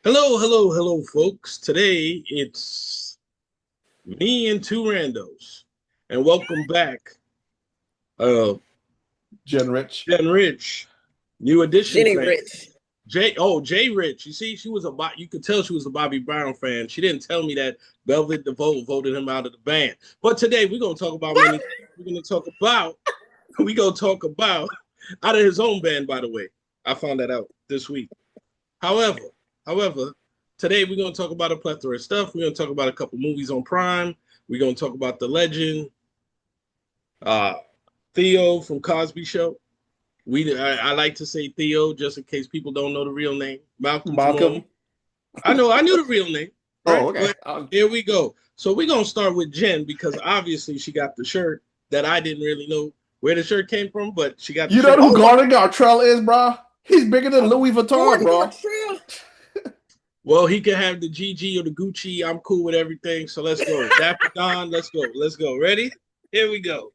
Hello, hello, hello, folks. Today it's Me and Two Randos, and welcome back, uh, Jen Rich. Jen Rich, new edition Jenny fan. Rich. Jay Rich. You see, she was you could tell she was a Bobby Brown fan. She didn't tell me that Velvet DeVoe voted him out of the band. But today we're gonna talk about many. We're gonna talk about. Out of his own band. By the way, I found that out this week. However, today we're going to talk about a plethora of stuff. We're going to talk about a couple movies on Prime. We're going to talk about the legend, Theo from Cosby Show. I like to say Theo just in case people don't know the real name. Malcolm. I knew the real name. Right? Oh, okay. Here we go. So we're going to start with Jen because obviously she got the shirt that I didn't really know where the shirt came from, but she got the shirt. You know who Gordon Gartrell is, bro? He's bigger than Louis Vuitton, bro. Well, he can have the GG or the Gucci. I'm cool with everything. So let's go. Dapper Don, let's go. Let's go. Ready? Here we go.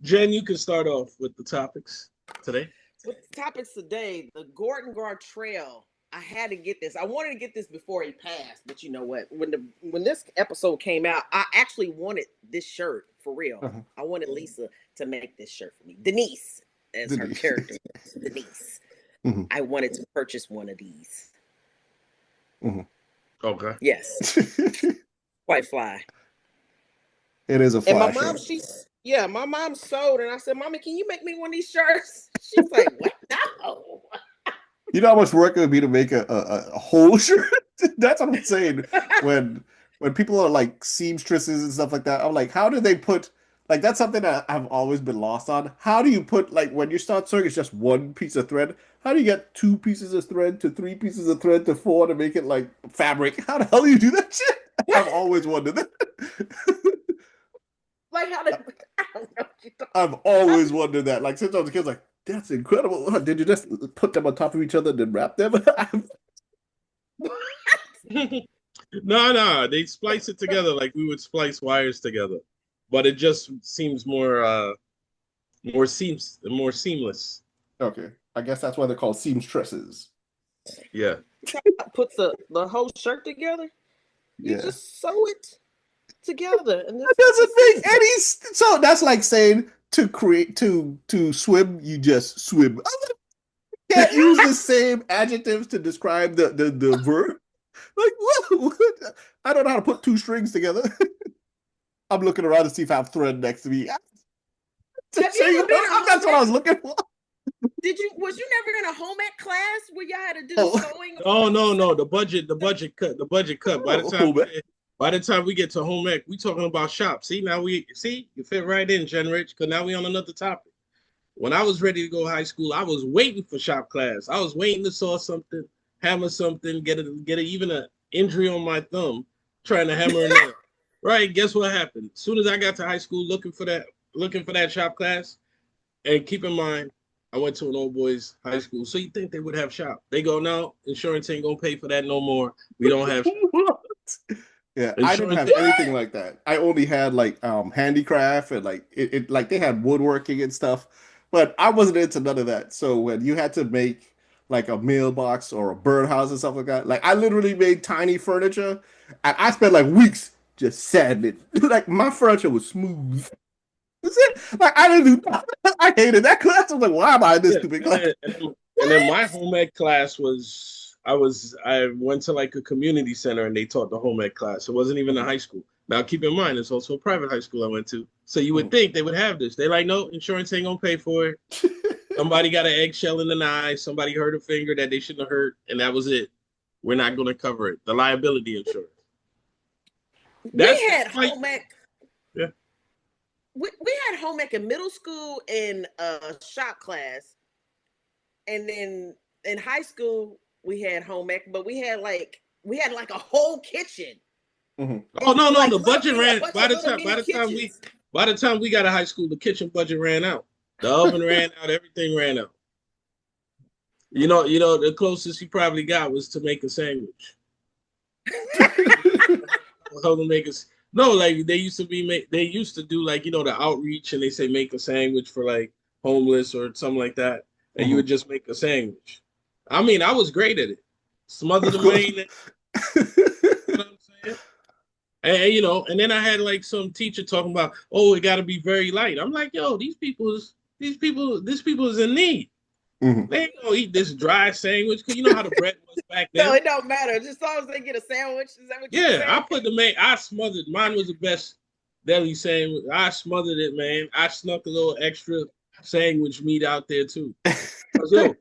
Jen, you can start off with the topics today. With the topics today, the Gordon Gartrell. I had to get this. I wanted to get this before he passed, but you know what? When this episode came out, I actually wanted this shirt for real. I wanted Lisa to make this shirt for me. Denise, as her character, Denise. I wanted to purchase one of these. Okay. Yes. Quite fly. It is a fly. And my mom, my mom sewed, and I said, "Mommy, can you make me one of these shirts?" She's like, "What? No." You know how much work it would be to make a whole shirt? That's what I'm saying. When people are like seamstresses and stuff like that, I'm like, how do they put like that's something that I've always been lost on. How do you put like when you start sewing, it's just one piece of thread. How do you get 2 pieces of thread to 3 pieces of thread to 4 to make it like fabric? How the hell do you do that shit? I've always wondered that. Like how did I don't know. I've always wondered that. Like since I was a kid, like that's incredible. Did you just put them on top of each other and then wrap them? No, they splice it together like we would splice wires together, but it just seems more seamless. Okay, I guess that's why they're called seamstresses. Yeah. Put the whole shirt together. You Yeah. just sew it together, and that doesn't make any. So that's like saying to swim, you just swim. You can't use the same adjectives to describe the verb. Like what? I don't know how to put 2 strings together. I'm looking around to see if I have thread next to me. That's what I was looking for. Was you never in a home ec class where y'all had to do sewing? Oh no, the budget cut. By the time we get to home ec, we talking about shop. See, now you fit right in, Jen Rich, because now we on another topic. When I was ready to go to high school, I was waiting for shop class. I was waiting to saw something, hammer something, get even an injury on my thumb, trying to hammer it in. Right, guess what happened? As soon as I got to high school looking for that shop class, and keep in mind, I went to an old boys high school, so you think they would have shop. They go, no, insurance ain't gonna pay for that no more. We don't have shop. Yeah, I didn't have anything like that. I only had like handicraft and like it like they had woodworking and stuff, but I wasn't into none of that. So when you had to make like a mailbox or a birdhouse and stuff like that, like I literally made tiny furniture, and I spent like weeks just sanding it. Like my furniture was smooth. Like I didn't do. I hated that class. I was like, why am I in this stupid class? And then my home ec class was. I went to like a community center and they taught the home ec class. It wasn't even a high school. Now keep in mind, it's also a private high school I went to. So you would think they would have this. They like, no, insurance ain't gonna pay for it. Somebody got an eggshell in the eye. Somebody hurt a finger that they shouldn't have hurt, and that was it. We're not gonna cover it. The liability insurance. We had home ec. Yeah. We had home ec in middle school in shop class, and then in high school we had home ec, but we had like a whole kitchen. Oh no, the budget ran by the time we got to high school, the kitchen budget ran out. The oven ran out, everything ran out. You know, the closest you probably got was to make a sandwich. No, like they used to do like, the outreach and they say make a sandwich for like homeless or something like that. And you would just make a sandwich. I mean, I was great at it. smother the mayonnaise. You know what I'm saying? And you know, and then I had like some teacher talking about, oh, it got to be very light. I'm like, yo, these people is in need. Mm-hmm. They ain't gonna eat this dry sandwich because you know how the bread was back then. No, it don't matter. Just as long as they get a sandwich. Is that what you're saying? I put I smothered. Mine was the best deli sandwich. I smothered it, man. I snuck a little extra sandwich meat out there too. Yo,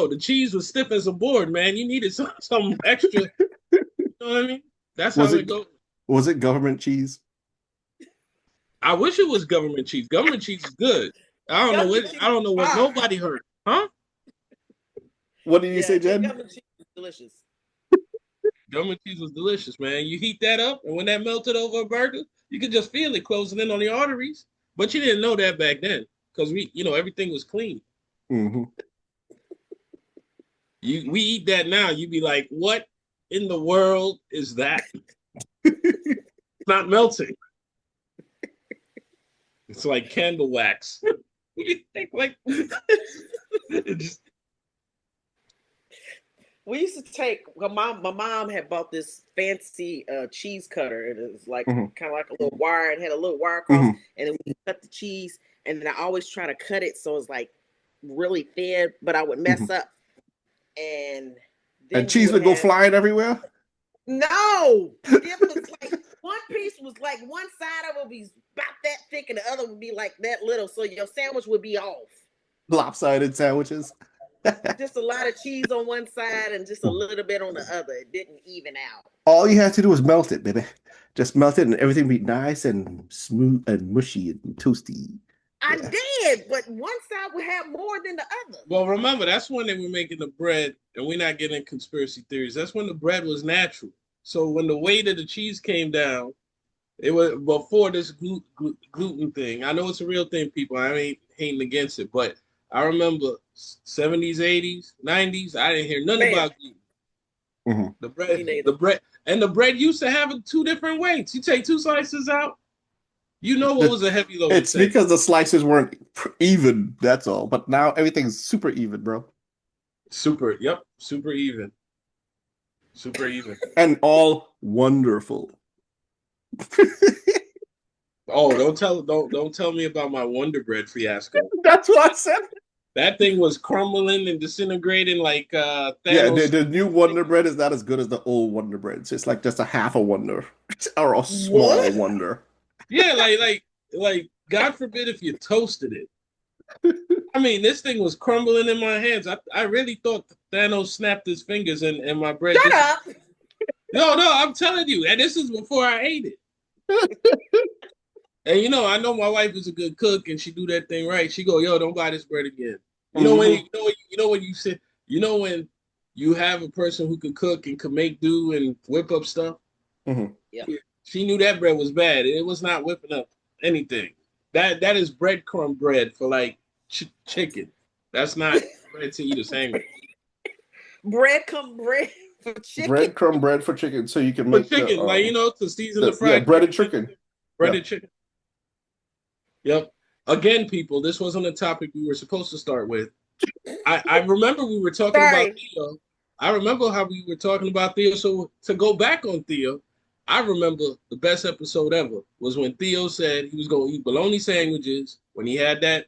the cheese was stiff as a board, man. You needed some extra. You know what I mean? That's how it goes. Was it government cheese? I wish it was government cheese. Government cheese is good. I don't know what nobody heard. Huh? What did you say, Jen? Government cheese is delicious. Government cheese was delicious, man. You heat that up, and when that melted over a burger, you could just feel it closing in on the arteries. But you didn't know that back then because everything was clean. Mm-hmm. We eat that now, you be like, what in the world is that? It's not melting. It's like candle wax. Like, we used to take my mom had bought this fancy cheese cutter, and it was like kind of like a little wire. It had a little wire across, and then we cut the cheese, and then I always try to cut it so it's like really thin, but I would mess up, and cheese would go flying everywhere. No, it was like one piece was like one side of it would be about that thick, and the other would be like that little, so your sandwich would be off. Lopsided sandwiches. Just a lot of cheese on one side and just a little bit on the other. It didn't even out. All you had to do was melt it, baby. Just melt it and everything be nice and smooth and mushy and toasty. I did, but one side would have more than the other. Well, remember, that's when they were making the bread, and we're not getting conspiracy theories. That's when the bread was natural. So when the weight of the cheese came down, it was before this gluten thing. I know it's a real thing, people. I ain't hating against it, but I remember 70s, 80s, 90s. I didn't hear nothing about gluten. Mm-hmm. The bread used to have two different weights. You take two slices out, you know what was a heavy load. It's because the slices weren't even. That's all. But now everything's super even, bro. Super even. Super even. And all wonderful. Oh, don't tell me about my Wonder Bread fiasco. That's what I said. That thing was crumbling and disintegrating like Thanos. Yeah, the new Wonder Bread is not as good as the old Wonder Bread. It's like just a half a Wonder or a small Wonder. Yeah, like God forbid if you toasted it. I mean, this thing was crumbling in my hands. I really thought Thanos snapped his fingers and my bread. Shut up! No, I'm telling you, and this is before I ate it. And I know my wife is a good cook, and she do that thing right. She go, yo, don't buy this bread again. When you have a person who can cook and can make do and whip up stuff. Mm-hmm. Yeah. She knew that bread was bad. It was not whipping up anything. That is breadcrumb bread for like chicken. That's not bread to eat a sandwich. Breadcrumb bread for chicken. Breadcrumb bread for chicken, so you can make chicken, to season the fried. Yeah, breaded chicken. Breaded chicken. Yep. Again, people, this wasn't a topic we were supposed to start with. I remember we were talking about Theo. I remember how we were talking about Theo. So to go back on Theo, I remember the best episode ever was when Theo said he was going to eat bologna sandwiches when he had that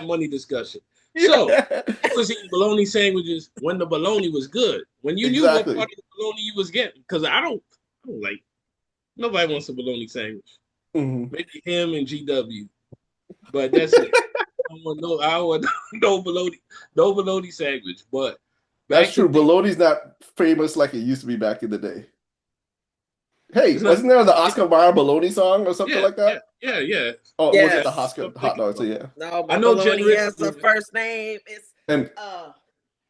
money discussion. So he was eating bologna sandwiches when the bologna was good. When you knew what part of the bologna you was getting. Because I don't like, nobody wants a bologna sandwich. Mm-hmm. Maybe him and GW, but that's it. I want no bologna sandwich. But that's true. Bologna's not famous like it used to be back in the day. Hey, wasn't there the Oscar Mayer bologna song or something like that? Yeah. Oh, was it the Oscar hot dog? So yeah. No, I know bologna has a first name. It's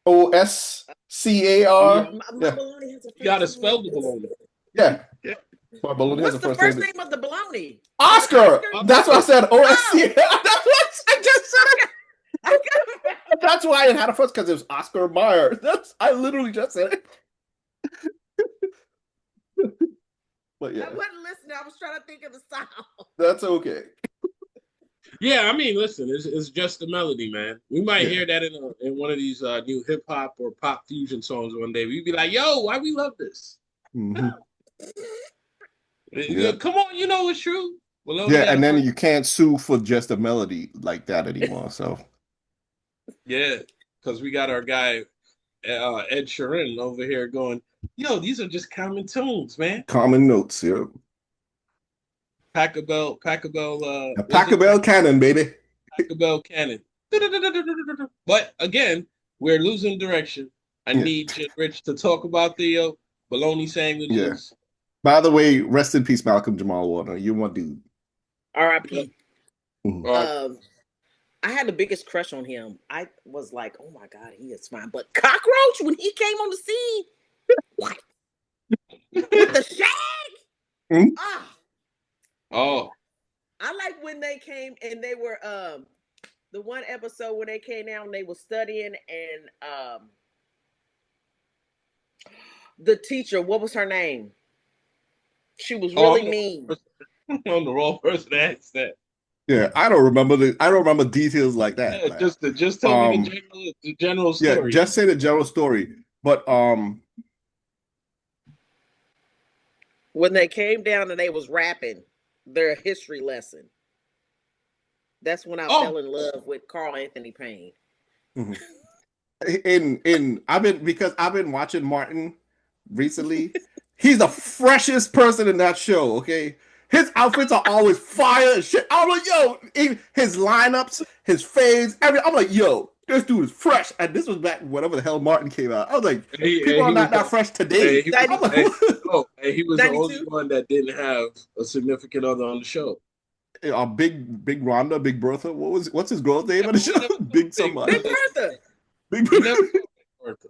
OSCAR. My bologna has a first name. You gotta spell the bologna. Yeah. My bologna has a first name of the bologna? Oscar. That's what I said. OSCAR. That's what I just said. That's why it had a first, because it was Oscar Mayer. I literally just said it. But yeah. I wasn't listening. I was trying to think of the sound. That's okay. Yeah, I mean, listen, it's just a melody, man. We might hear that in one of these new hip hop or pop fusion songs one day. We'd be like, "Yo, why we love this?" Mm-hmm. Come on, you know it's true. Yeah, and then you can't sue for just a melody like that anymore. So yeah, because we got our guy Ed Sheeran over here going, "Yo, these are just common tunes, man. Common notes, yeah. Pack-a-Bell, Pack-a-Bell Cannon, baby. Pack-a-Bell Cannon." But again, we're losing direction. I need Rich to talk about the bologna sandwiches. Yeah. By the way, rest in peace, Malcolm Jamal Warner. You're one dude. R.I.P. Mm-hmm. I had the biggest crush on him. I was like, oh my God, he is fine. But Cockroach, when he came on the scene, what? With the shag? Mm-hmm. Oh. I like when they came and they were the one episode when they came down and they were studying and the teacher, what was her name? She was really mean. I'm the wrong person to ask that. Yeah, I don't remember details like that. Yeah, just tell me the general story. Yeah, just say the general story. But when they came down and they was rapping their history lesson, that's when I fell in love with Carl Anthony Payne. Mm-hmm. I've been watching Martin recently. He's the freshest person in that show. Okay. His outfits are always fire and shit. I'm like, yo, his lineups, his fades, everything. I'm like, yo, this dude is fresh. And this was back whenever the hell Martin came out. I was like, people are not that fresh today. He was the only one that didn't have a significant other on the show. Big Rhonda, Big Bertha. What's his girl's name on the show? Big somebody. Big Bertha. Big Bertha.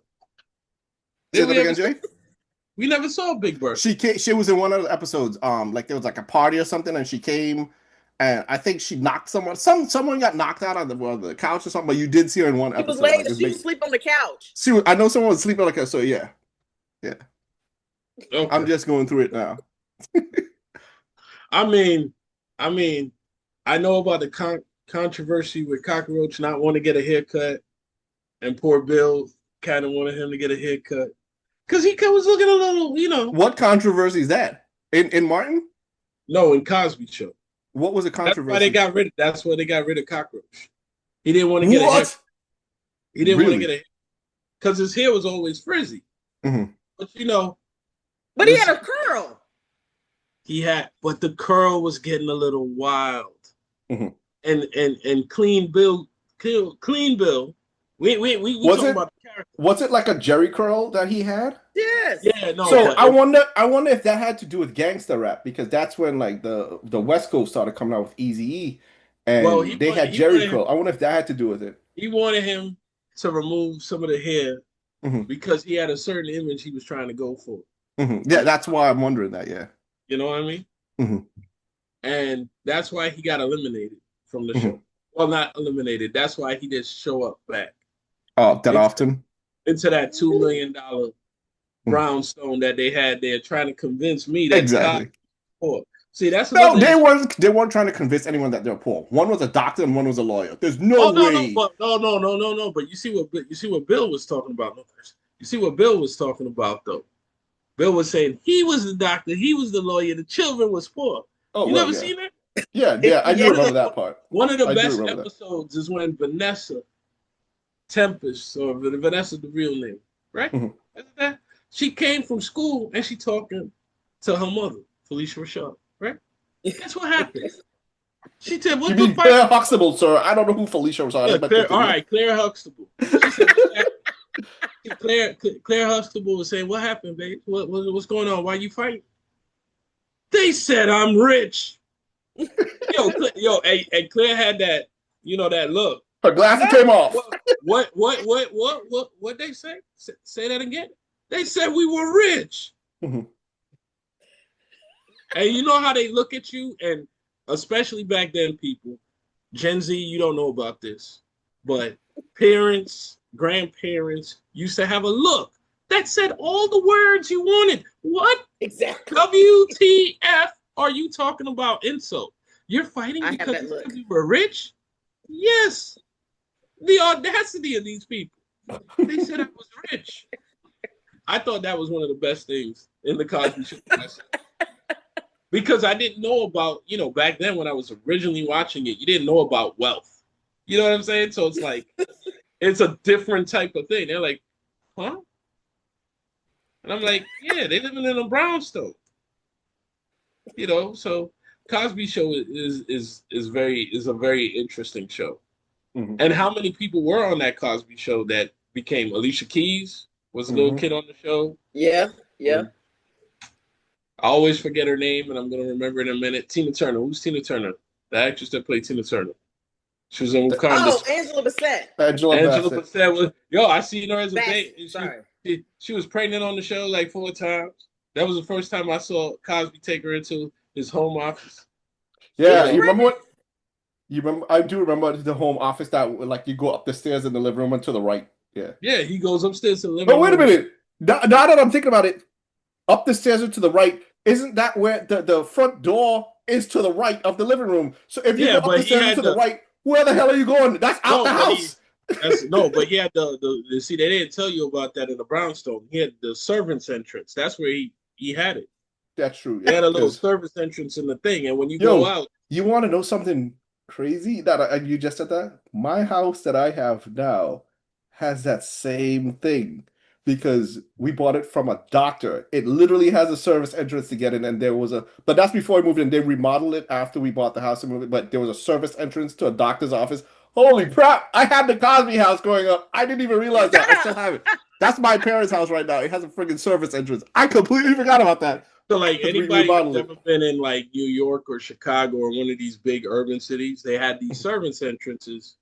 Say that again, Jay? We never saw Big Bertha. She was in one of the episodes. Like there was like a party or something, and she came, and I think she knocked someone. Someone got knocked out on the couch or something. But you did see her in one episode. She was late. She was asleep on the couch. I know someone was sleeping on the couch. So yeah. Okay. I'm just going through it now. I mean, I know about the controversy with Cockroach not wanting to get a haircut, and poor Bill kind of wanted him to get a haircut. Because he was looking a little, you know. What controversy is that? In Martin? No, in Cosby Show. What was the controversy? That's why they got rid of Cockroach. He didn't want to get a haircut. He didn't want to get a haircut. Because his hair was always frizzy. Mm-hmm. But you know. But he had a curl. But the curl was getting a little wild. Mm-hmm. And Clean Bill. We talking about the character. Was it like a Jerry curl that he had? Yes. Yeah, no. So I wonder if that had to do with gangster rap, because that's when like the West Coast started coming out with Eazy-E, and they had Jerry curl. I wonder if that had to do with it. He wanted him to remove some of the hair because he had a certain image he was trying to go for. Mm-hmm. Yeah, that's why I'm wondering that. Yeah, you know what I mean. Mm-hmm. And that's why he got eliminated from the show. Well, not eliminated. That's why he didn't show up back. Oh, often? Into that $2 million brownstone that they had there, trying to convince me that exactly. Poor. See, that's no. They weren't trying to convince anyone that they're poor. One was a doctor and one was a lawyer. There's no way. No. But you see what Bill was talking about. You see what Bill was talking about though. Bill was saying he was the doctor, he was the lawyer. The children was poor. You never seen that? Yeah, I do remember that part. One of the best episodes is when Vanessa Tempest, or Vanessa, the real name, right? Mm-hmm. She came from school and she talking to her mother, Felicia Rashad, right? Guess what happened? She said, "What the fuck?" Claire Huxtable, sir. I don't know who Felicia Rashad is. All right, Claire Huxtable. She said, Claire Huxtable was saying, "What happened, babe? What's going on? Why you fighting?" They said, "I'm rich." And Claire had that, that look. Her glasses came off. What they say? Say that again. They said we were rich. Mm-hmm. And you know how they look at you, and especially back then, people, Gen Z, you don't know about this, but parents, grandparents used to have a look that said all the words you wanted. What? Exactly. WTF are you talking about insult? You're fighting I have because that you look. said we were rich? Yes. The audacity of these people. They said I was rich. I thought that was one of the best things in the Cosby Show. Because I didn't know about, back then when I was originally watching it, you didn't know about wealth. You know what I'm saying? So it's like, it's a different type of thing. They're like, huh? And I'm like, yeah, they living in a brownstone. So Cosby Show is a very interesting show. Mm-hmm. And how many people were on that Cosby Show that became Alicia Keys was a little kid on the show. Yeah. I always forget her name, and I'm gonna remember in a minute. Tina Turner. Who's Tina Turner? The actress that played Tina Turner. She was in Wakanda. Oh, Angela Bassett. Angela Bassett was. Yo, I seen her as a baby. Sorry. She was pregnant on the show like 4 times. That was the first time I saw Cosby take her into his home office. Yeah, you remember what? You remember? I do remember the home office that you go up the stairs in the living room and to the right. Yeah. Yeah, he goes upstairs to the living room. But wait a minute. Now that I'm thinking about it, up the stairs and to the right, isn't that where the front door is to the right of the living room? So if you go up the stairs to the right, where the hell are you going? That's out the house. But he had the see, they didn't tell you about that in the brownstone. He had the servant's entrance. That's where he had it. That's true. He had a little service entrance in the thing, and when you go out, you want to know something crazy that you just said that? My house that I have now has that same thing because we bought it from a doctor. It literally has a service entrance to get in, and but that's before we moved in. They remodeled it after we bought the house and moved it, but there was a service entrance to a doctor's office. Holy crap! I had the Cosby house growing up. I didn't even realize that. I still have it. That's my parents' house right now. It has a freaking service entrance. I completely forgot about that. So anybody who's ever been in New York or Chicago or one of these big urban cities, they had these servants entrances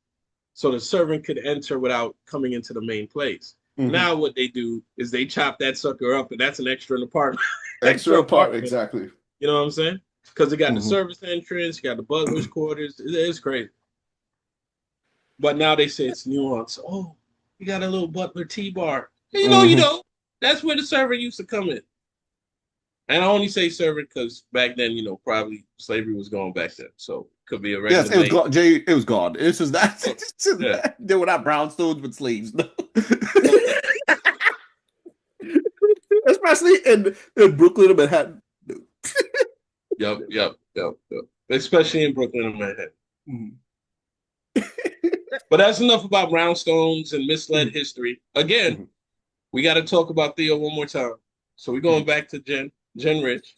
so the servant could enter without coming into the main place. Mm-hmm. Now what they do is they chop that sucker up, and that's an extra apartment. extra apartment, exactly. You know what I'm saying? Because it got the service entrance, you got the butler's quarters. It's crazy. But now they say it's nuanced. Oh, you got a little butler tea-bar. You know, that's where the servant used to come in. And I only say servant because back then, probably slavery was going back then. So it could be a regular. Yes, it was gone. Jay, it was gone. This is that. They were not brownstones, but slaves. Especially in Brooklyn and Manhattan. Yep. Especially in Brooklyn and Manhattan. But that's enough about brownstones and misled history. Again, we got to talk about Theo one more time. So we're going back to Jen Rich.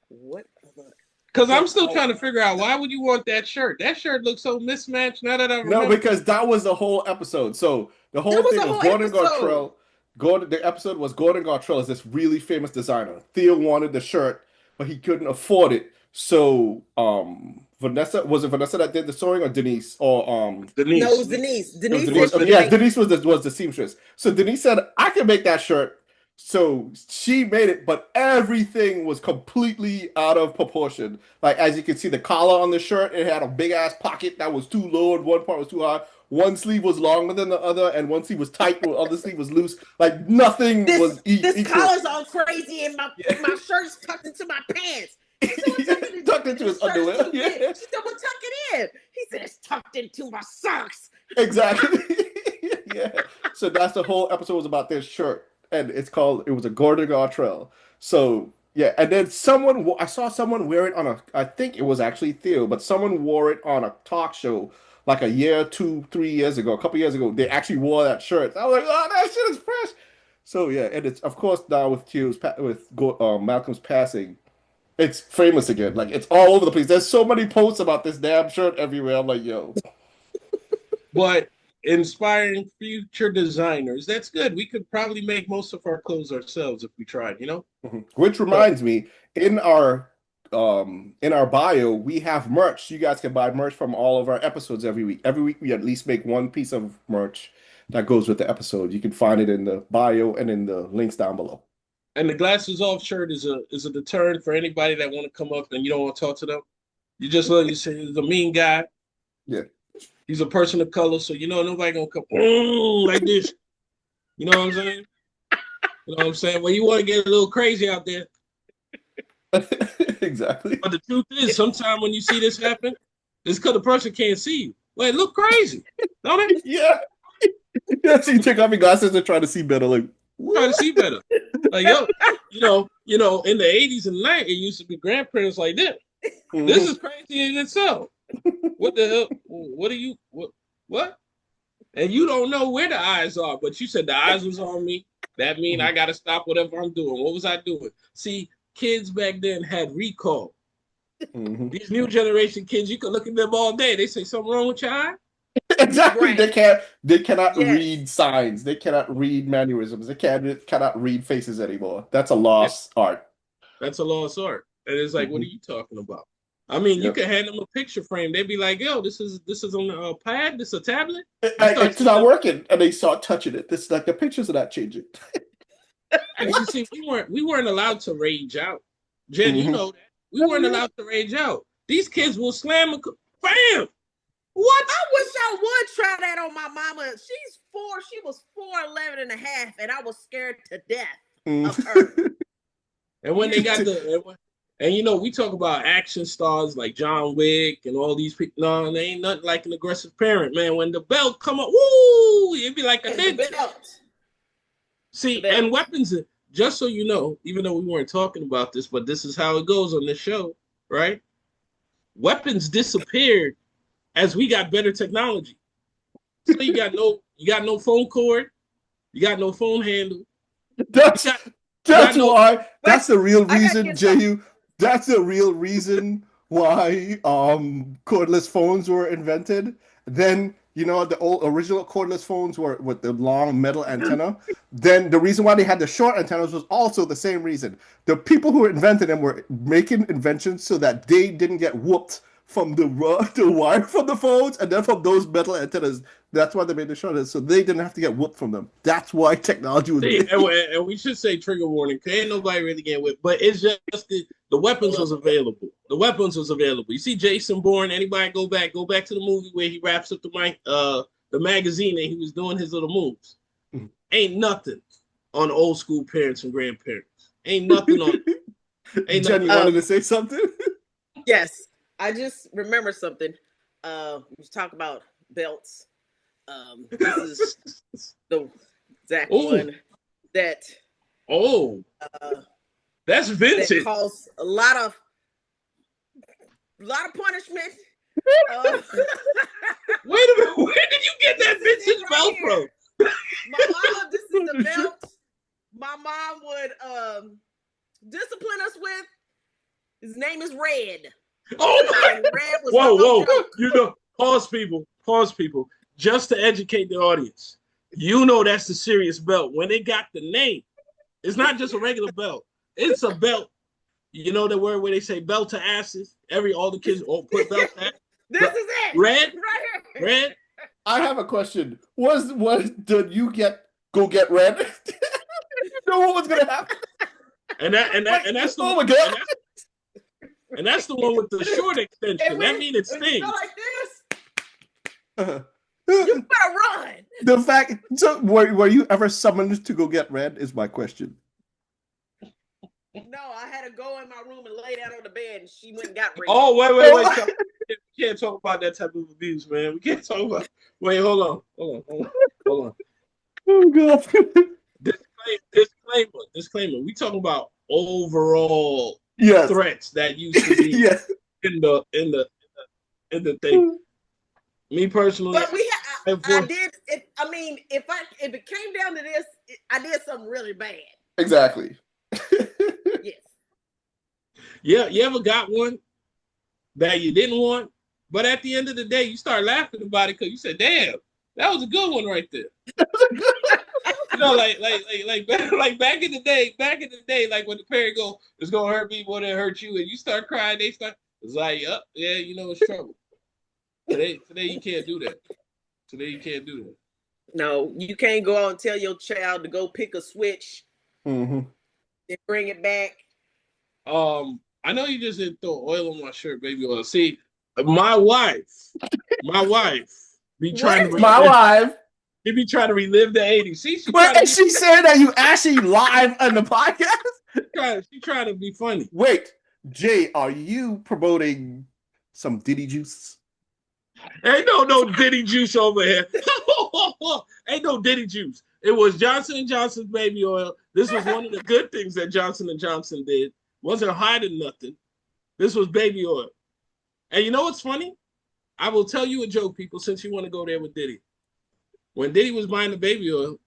What? Because I'm still trying to figure out why would you want that shirt? That shirt looks so mismatched. Now that I remember. No, because that was the whole episode. So the whole thing was Gordon Gartrell. The episode was Gordon Gartrell is this really famous designer. Theo wanted the shirt, but he couldn't afford it. So Vanessa that did the sewing, or Denise, or Denise? No, it was Denise. Denise was the seamstress. So Denise said, "I can make that shirt." So she made it, but everything was completely out of proportion. Like, as you can see, the collar on the shirt, it had a big ass pocket that was too low, and one part was too high. One sleeve was longer than the other, and one sleeve was tight, and the other sleeve was loose. Like, nothing was equal. This collar's all crazy, and my shirt is tucked into my pants. Tucked into his underwear. Yeah. She said, "Well, tuck it in." He said, "It's tucked into my socks." Exactly. Yeah. So that's the whole episode was about this shirt. And it was a Gordon Gartrell. So, yeah. And then I saw someone wear it I think it was actually Theo, but someone wore it on a talk show like a year, 2-3 years ago, a couple years ago. They actually wore that shirt. I was like, oh, that shit is fresh. So, yeah. And it's, of course, now with Malcolm's passing, it's famous again. Like, it's all over the place. There's so many posts about this damn shirt everywhere. I'm like, yo. But inspiring future designers, that's good. We could probably make most of our clothes ourselves if we tried, Which reminds me, in our bio, we have merch. You guys can buy merch from all of our episodes every week. Every week we at least make one piece of merch that goes with the episode. You can find it in the bio and in the links down below. And the glasses off shirt is a deterrent for anybody that want to come up and you don't want to talk to them. You just look, you say he's a mean guy. Yeah. He's a person of color, so nobody gonna come like this. You know what I'm saying? Well, you want to get a little crazy out there. Exactly. But the truth is, sometimes when you see this happen, it's because the person can't see you. Well, it look crazy, don't it? Yeah. Yeah, so you take off your glasses and try to see better. Like, Try to see better. Like, yo, in the 80s and 90s, it used to be grandparents like this. This is crazy in itself. What the hell? What are you? What? And you don't know where the eyes are, but you said the eyes was on me. That means I got to stop whatever I'm doing. What was I doing? See, kids back then had recall. These new generation kids, you can look at them all day. They say something wrong with your eye. Exactly. Right. They cannot read signs. They cannot read mannerisms. They cannot read faces anymore. That's a lost art. That's a lost art. And it's like, what are you talking about? I mean, you can hand them a picture frame. They'd be like, yo, this is on a pad. This is a tablet. It's not working. And they start touching it. This like the pictures are not changing. And you see, we weren't allowed to rage out. Jen, you know that. We weren't allowed to rage out. These kids will slam bam! What? I wish I would try that on my mama. She's 4. She was 4'11" and a half, and I was scared to death of her. And when they got we talk about action stars like John Wick and all these people. No, they ain't nothing like an aggressive parent, man. When the belt come up, woo, it'd be like a ninja. See, and weapons, just so you know, even though we weren't talking about this, but this is how it goes on this show, right? Weapons disappeared as we got better technology. So you got no phone cord, you got no phone handle. That's why. That's the real reason, Jehu. That's the real reason why cordless phones were invented. Then the original cordless phones were with the long metal antenna. Then the reason why they had the short antennas was also the same reason. The people who invented them were making inventions so that they didn't get whooped from the wire from the phones and then from those metal antennas. That's why they made the short, so they didn't have to get whooped from them. That's why technology was made. And we should say trigger warning, because ain't nobody really getting whipped. But it's just the weapons was available. The weapons was available. You see Jason Bourne, anybody go back to the movie where he wraps up the magazine and he was doing his little moves. Ain't nothing on old school parents and grandparents. Ain't nothing on Jen, you wanted to say something? Yes. I just remember something. We was talking about belts. This is the exact one that. Oh, that's vintage. That caused a lot of punishment. Wait a minute, where did you get that vintage belt from? My mom, this is the belt my mom would discipline us with. His name is Red. Oh my! Whoa! Pause, people. Just to educate the audience, that's the serious belt. When they got the name, it's not just a regular belt. It's a belt. You know the word where they say belt to asses. All the kids put belt to asses. This is it. Red. Right here. Red. I have a question. Did you go get Red? You know what was gonna happen? And that's the one. And that's the one with the short extension. That means it stings. Like this. You better run. The fact. So, were you ever summoned to go get Red? Is my question. No, I had to go in my room and lay down on the bed, and she went and got Red. Oh, wait. We can't talk about that type of abuse, man. We can't talk about. Wait, hold on. Oh God. Disclaimer. We talking about overall. Threats that used to be in the thing. Me personally, but I did. If it came down to this, I did something really bad. Exactly. Yes. Yeah, you ever got one that you didn't want, but at the end of the day, you start laughing about it because you said, "Damn, that was a good one right there." Like back in the day, like when the parent go, it's gonna hurt me more than it hurt you, and you start crying, it's like, it's trouble. Today you can't do that. No, you can't go out and tell your child to go pick a switch and bring it back. I know you just didn't throw oil on my shirt, baby oil. See, my wife be trying to. He be trying to relive the 80s. See, she said that you actually live on the podcast? She trying to be funny. Wait, Jay, are you promoting some Diddy juice? Ain't no Diddy juice over here. Ain't no Diddy juice. It was Johnson & Johnson's baby oil. This was one of the good things that Johnson & Johnson did. Wasn't hiding nothing. This was baby oil. And you know what's funny? I will tell you a joke, people, since you want to go there with Diddy. When Diddy was buying the baby oil,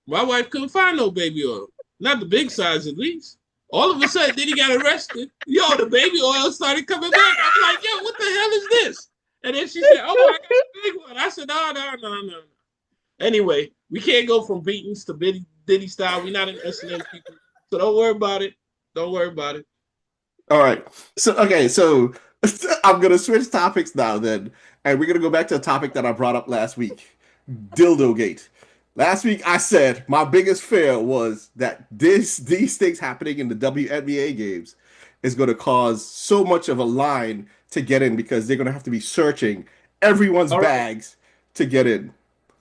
my wife couldn't find no baby oil. Not the big size, at least. All of a sudden, Diddy got arrested. Yo, the baby oil started coming back. I'm like, yo, what the hell is this? And then she said, oh, I got a big one. I said, no. Anyway, we can't go from beatings to Diddy style. We're not in S&M people. So don't worry about it. Don't worry about it. All right. So I'm going to switch topics now then. And we're going to go back to a topic that I brought up last week. Dildo Gate. Last week I said my biggest fear was that these things happening in the WNBA games is going to cause so much of a line to get in because they're going to have to be searching everyone's bags to get in.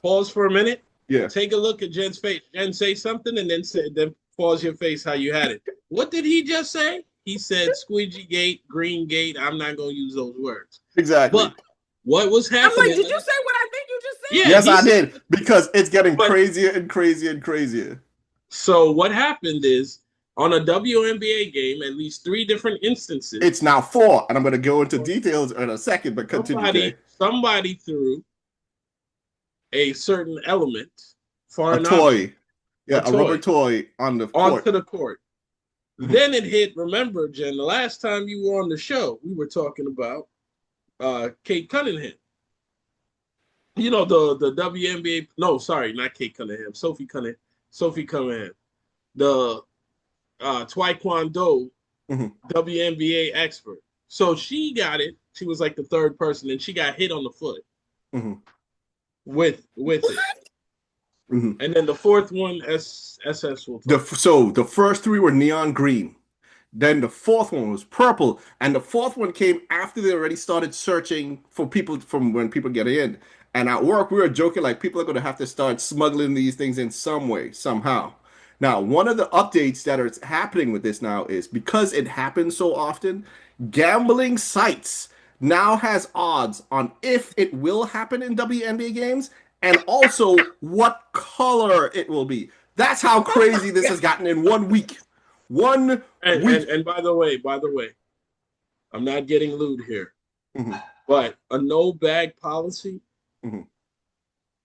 Pause for a minute. Yeah. Take a look at Jen's face. Jen, say something and then pause your face how you had it. What did he just say? He said squeegee gate, green gate. I'm not going to use those words. Exactly. But what was happening? I'm like, did you say what I think you just said? Yeah, yes, I did. Because it's getting crazier and crazier and crazier. So what happened is, on a WNBA game, at least 3 different instances. It's now 4, and I'm going to go into details in a second, but continue. Somebody threw a certain element, toy. Yeah, a rubber toy onto the court. Mm-hmm. Then it hit, remember, Jen, the last time you were on the show, we were talking about Kate Cunningham. You know, the WNBA, no, sorry, not Kate Cunningham, Sophie Cunningham. The Taekwondo WNBA expert. So she got it. She was like the 3rd person, and she got hit on the foot with it. Mm-hmm. And then the 4th one, SS will talk. So the first 3 were neon green. Then the 4th one was purple. And the 4th one came after they already started searching for people from when people get in. And at work, we were joking like people are going to have to start smuggling these things in some way, somehow. Now, one of the updates that are happening with this now is because it happens so often, gambling sites now has odds on if it will happen in WNBA games and also what color it will be. That's how crazy this has gotten in 1 week. And by the way, I'm not getting lewd here, but a no bag policy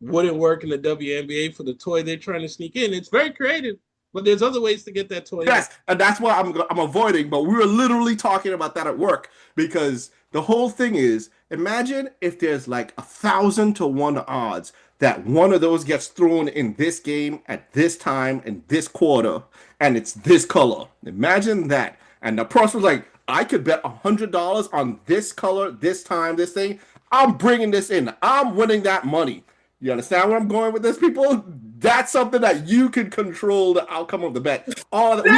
wouldn't work in the WNBA for the toy they're trying to sneak in. It's very creative, but there's other ways to get that toy. Yes, and that's why I'm avoiding. But we were literally talking about that at work because the whole thing is, imagine if there's like 1,000 to 1 odds that one of those gets thrown in this game at this time in this quarter, and it's this color. Imagine that. And the person was like, I could bet $100 on this color, this time, this thing. I'm bringing this in. I'm winning that money. You understand where I'm going with this, people? That's something that you can control the outcome of the bet. We talked about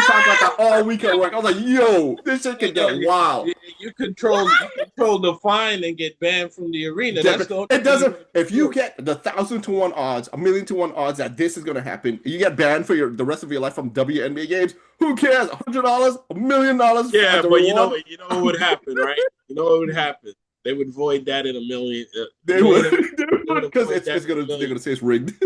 that all week at work. I was like, yo, this shit can get wild. You control the fine and get banned from the arena. It doesn't. If you get the 1,000 to 1 odds, 1,000,000 to 1 odds that this is going to happen, you get banned for the rest of your life from WNBA games. Who cares? $100, $1,000,000. Yeah, but you know what would happen, right? You know what would happen. They would void that in 1,000,000. They would because they're gonna say it's rigged.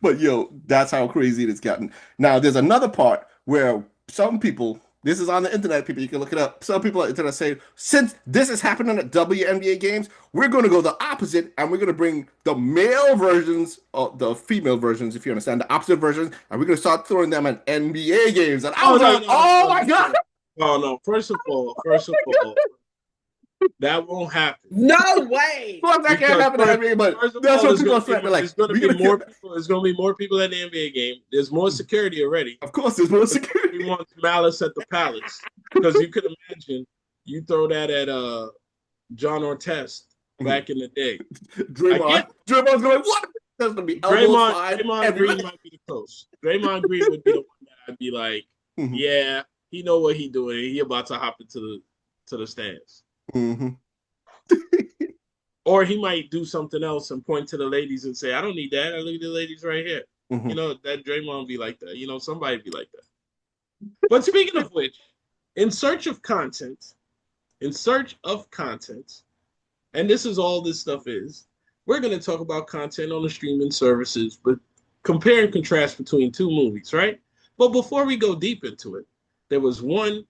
But yo, that's how crazy it's gotten. Now there's another part where some people, this is on the internet, people, you can look it up. Some people on the internet say, since this is happening at WNBA games, we're going to go the opposite, and we're going to bring the male versions, or the female versions, if you understand, the opposite versions, and we're going to start throwing them at NBA games. And I was my God. No. First of all, that won't happen. No way. Well, that can't happen in the NBA, but that's what people are saying. Like, there's going to be more people. There's going to be more people at the NBA game. There's more security already. Of course, there's more security. We want malice at the palace because you could imagine you throw that at John Ortest back in the day. Draymond's going, what? There's going to be Draymond Green might be the coach. Draymond Green would be the one that I'd be like, yeah, he know what he doing. He about to hop into the stands. Or he might do something else and point to the ladies and say, I don't need that. I look at the ladies right here. You know, that Draymond be like that. You know, somebody be like that. But speaking of which, in search of content, and this is all this stuff is. We're going to talk about content on the streaming services, but compare and contrast between two movies, right? But before we go deep into it, there was one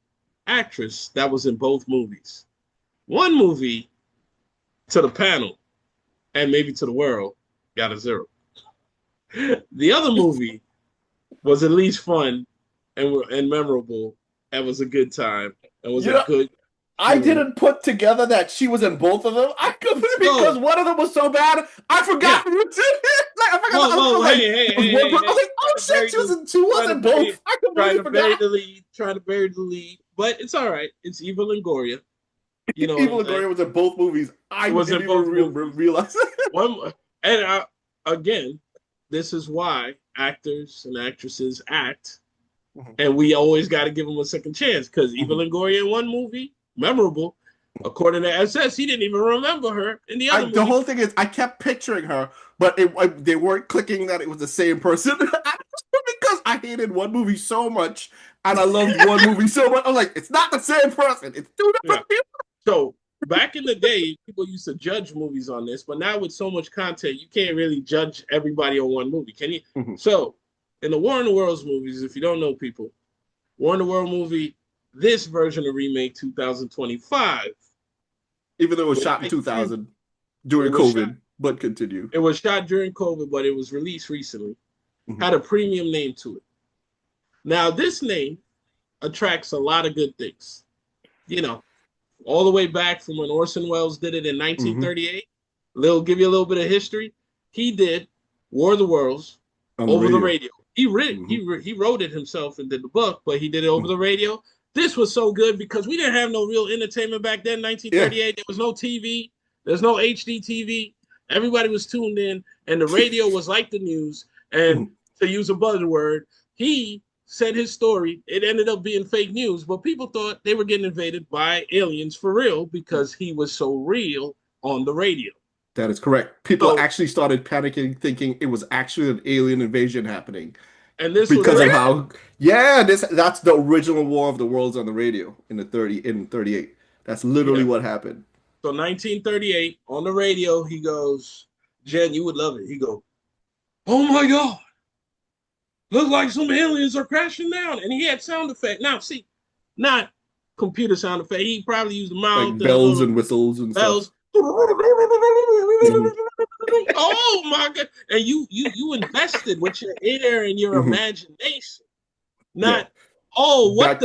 actress that was in both movies. One movie to the panel and maybe to the world got a 0. The other movie was at least fun and memorable and was a good time and was a good. I didn't put together that she was in both of them. Because one of them was so bad, I forgot who did it. Like, I forgot. I was like, oh shit, she was in two, wasn't both. I completely forgot. Trying to bury the lead, but it's all right. It's Eva Longoria. You know, Eva Longoria was in both movies. I didn't even realize it. Again, this is why actors and actresses act, and we always got to give them a second chance because Eva Longoria in one movie, memorable. According to SS, he didn't even remember her in the other movie. The whole thing is, I kept picturing her, but they weren't clicking that it was the same person because I hated one movie so much and I loved one movie so much. I'm like, it's not the same person. It's two different people. So back in the day, people used to judge movies on this, but now with so much content, you can't really judge everybody on one movie, can you? So in the War in the Worlds movies, if you don't know people, War in the World movie, this version of remake 2025. Even though it was shot in 2000 during COVID, but continue. It was shot during COVID, but it was released recently. Had a premium name to it. Now, this name attracts a lot of good things. You know, all the way back from when Orson Welles did it in 1938. Give you a little bit of history. He did War of the Worlds over the radio. He wrote it himself and did the book, but he did it over the radio. This was so good because we didn't have no real entertainment back then, 1938. There was no TV. There's no HD TV. Everybody was tuned in, and the radio was like the news. And to use a buzzword, he said his story. It ended up being fake news, but people thought they were getting invaded by aliens for real because he was so real on the radio. That is correct. People actually started panicking, thinking it was actually an alien invasion happening. And this because of how, that's the original War of the Worlds on the radio in 38. That's literally what happened. So 1938 on the radio, he goes, Jen, you would love it. He goes, oh my God, look like some aliens are crashing down. And he had sound effect. Now, see, not computer sound effect. He probably used the mouth. Like bells and whistles and stuff. Oh my God. And you invested with your ear and your imagination. Not back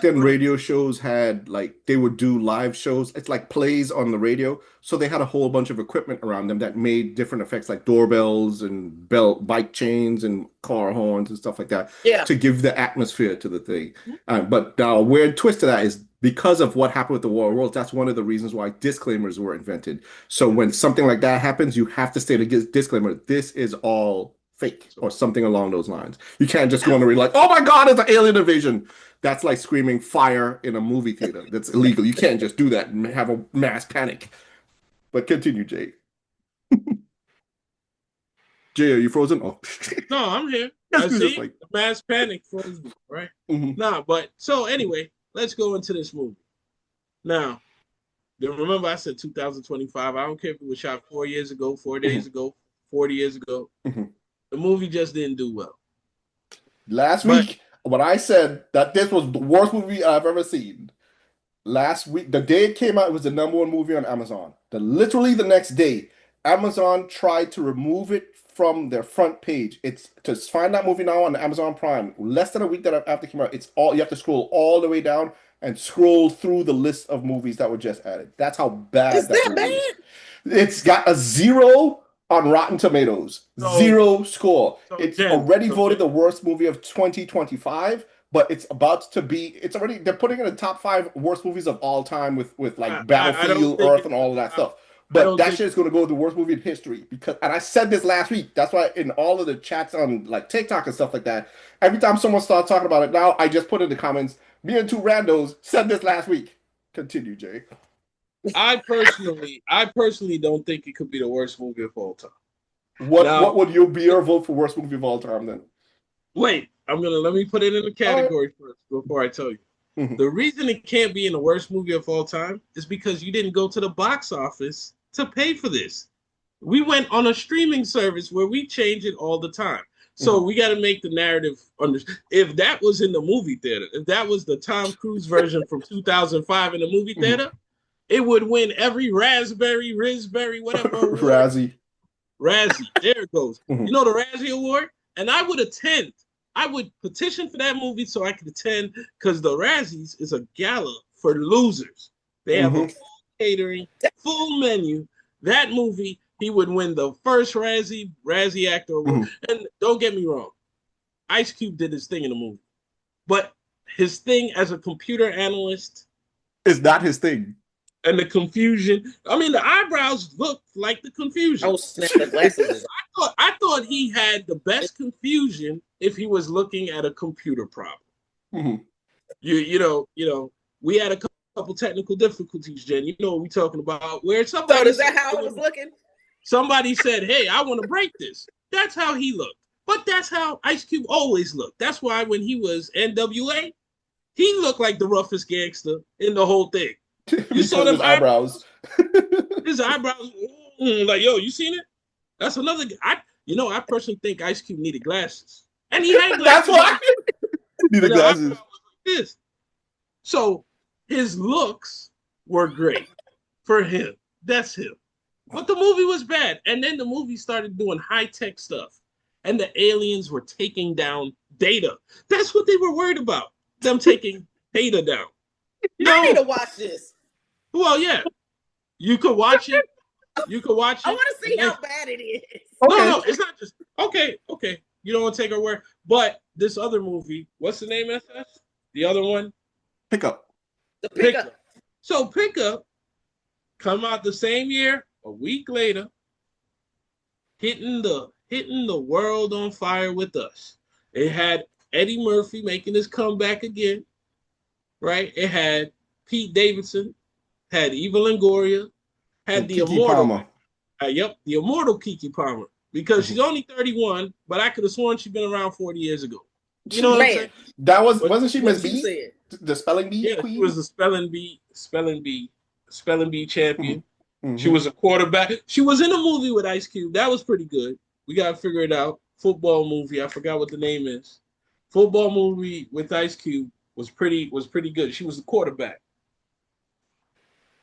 then radio shows had they would do live shows. It's like plays on the radio. So they had a whole bunch of equipment around them that made different effects like doorbells and bike chains and car horns and stuff like that to give the atmosphere to the thing. But a weird twist to that is because of what happened with the War of Worlds, that's one of the reasons why disclaimers were invented. So when something like that happens, you have to state a disclaimer. This is all fake or something along those lines. You can't just go on and read oh my God, it's an alien invasion. That's like screaming fire in a movie theater. That's illegal. You can't just do that and have a mass panic. But continue, Jay. Jay, are you frozen? Oh. No, I'm here. I see mass panic frozen, right? Nah, but so anyway, let's go into this movie. Now, remember I said 2025. I don't care if it was shot 4 years ago, 4 days ago, 40 years ago. The movie just didn't do well. Last week, when I said that this was the worst movie I've ever seen, last week, the day it came out, it was the #1 movie on Amazon. Literally the next day, Amazon tried to remove it from their front page. It's to find that movie now on Amazon Prime. Less than a week after it came out, you have to scroll all the way down and scroll through the list of movies that were just added. That's how bad that movie is. It's got a 0 on Rotten Tomatoes. 0 score. It's already voted the worst movie of 2025, but it's about to be. They're putting it in the top 5 worst movies of all time with Battlefield, Earth, and all of that stuff. But that shit is going to go the worst movie in history and I said this last week. That's why in all of the chats on TikTok and stuff like that, every time someone starts talking about it now, I just put in the comments, Me and Two Randos said this last week. Continue, Jay. I personally don't think it could be the worst movie of all time. What would be your vote for worst movie of all time then? Wait, let me put it in the category first before I tell you. Mhm. The reason it can't be in the worst movie of all time is because you didn't go to the box office to pay for this. We went on a streaming service where we change it all the time. So we got to make the narrative if that was in the movie theater, if that was the Tom Cruise version from 2005 in the movie theater, it would win every Raspberry, Rizberry, whatever award. Razzie. There it goes. You know the Razzie Award? And I would attend. I would petition for that movie so I could attend because the Razzies is a gala for losers. They have a full catering, full menu. That movie, he would win the first Razzie Actor Award. And don't get me wrong, Ice Cube did his thing in the movie. But his thing as a computer analyst is not his thing. And the confusion. I mean, the eyebrows looked like the confusion. Oh, snap, the glasses. I thought he had the best confusion if he was looking at a computer problem. You know, we had a couple technical difficulties, Jen. You know what we're talking about. Where somebody So is that how I was looking? Somebody said, "Hey, I want to break this." That's how he looked. But that's how Ice Cube always looked. That's why when he was NWA, he looked like the roughest gangster in the whole thing. You saw them eyebrows. His eyebrows, like, yo, you seen it? That's another. I personally think Ice Cube needed glasses, and he had glasses. That's why he needed glasses. Like this. So his looks were great for him. That's him. But the movie was bad, and then the movie started doing high-tech stuff, and the aliens were taking down data. That's what they were worried about. Them taking data down. I need to watch this. Well, yeah. You could watch it. I want to see how bad it is. No, it's not just okay. You don't want to take her word. But this other movie, what's the name, SS? The other one? Pickup. The Pickup. So Pickup come out the same year, a week later, hitting the world on fire with us. It had Eddie Murphy making his comeback again. Right? It had Pete Davidson, had Eva Longoria, had the immortal. The immortal Keke Palmer. Because she's only 31, but I could have sworn she'd been around 40 years ago. You know what I'm saying? Wasn't she Miss B? The spelling bee queen? She was the spelling bee champion. She was a quarterback. She was in a movie with Ice Cube. That was pretty good. We gotta figure it out. Football movie. I forgot what the name is. Football movie with Ice Cube was pretty good. She was the quarterback.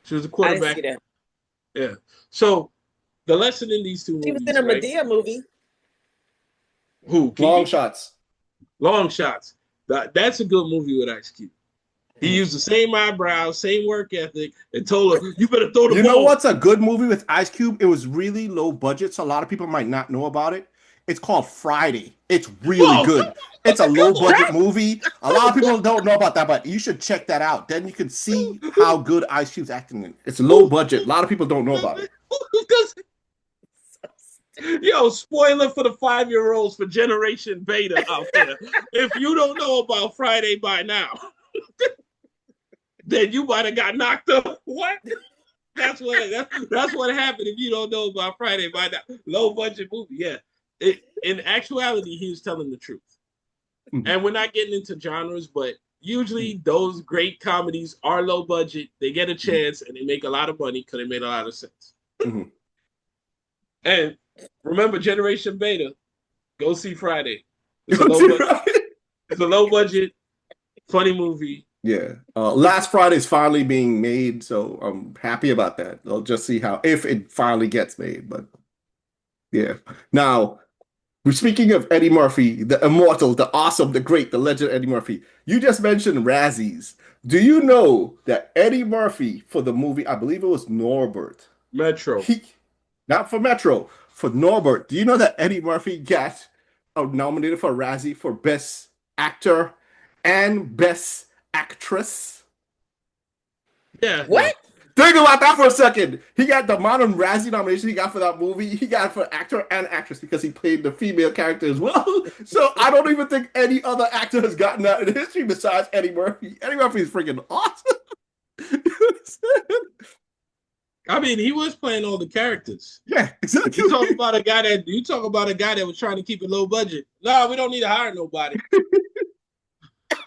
I didn't see that. Yeah. So the lesson in these two movies. She was in a Medea movie. Who? Long Shots. Long Shots. That's a good movie with Ice Cube. He used the same eyebrows, same work ethic, and told her, "You better throw the ball." You know what's a good movie with Ice Cube? It was really low budget, so a lot of people might not know about it. It's called Friday. It's really good. It's a low budget movie. A lot of people don't know about that, but you should check that out. Then you can see how good Ice Cube's acting in. It's low budget. A lot of people don't know about it. Yo, spoiler for the 5-year-olds for Generation Beta out there. If you don't know about Friday by now, then you might have got knocked up. What? That's what happened if you don't know about Friday by now. Low budget movie, yeah. In actuality, he was telling the truth. And we're not getting into genres, but usually those great comedies are low budget. They get a chance and they make a lot of money because they made a lot of sense. And remember, Generation Beta, go see Friday. It's a low budget, funny movie. Yeah. Last Friday is finally being made, so I'm happy about that. I'll just see if it finally gets made. But yeah. Now, speaking of Eddie Murphy, the immortal, the awesome, the great, the legend Eddie Murphy, you just mentioned Razzies. Do you know that Eddie Murphy, for the movie, I believe it was Norbert. Metro. Not for Metro, for Norbert. Do you know that Eddie Murphy got nominated for a Razzie for Best Actor and Best Actress? Yeah. What? Think about that for a second. He got the amount of Razzie nomination he got for that movie. He got it for actor and actress because he played the female character as well. So I don't even think any other actor has gotten that in history besides Eddie Murphy. Eddie Murphy is freaking awesome. I mean, he was playing all the characters. Yeah, exactly. You talk about a guy that was trying to keep it low budget. No, we don't need to hire nobody.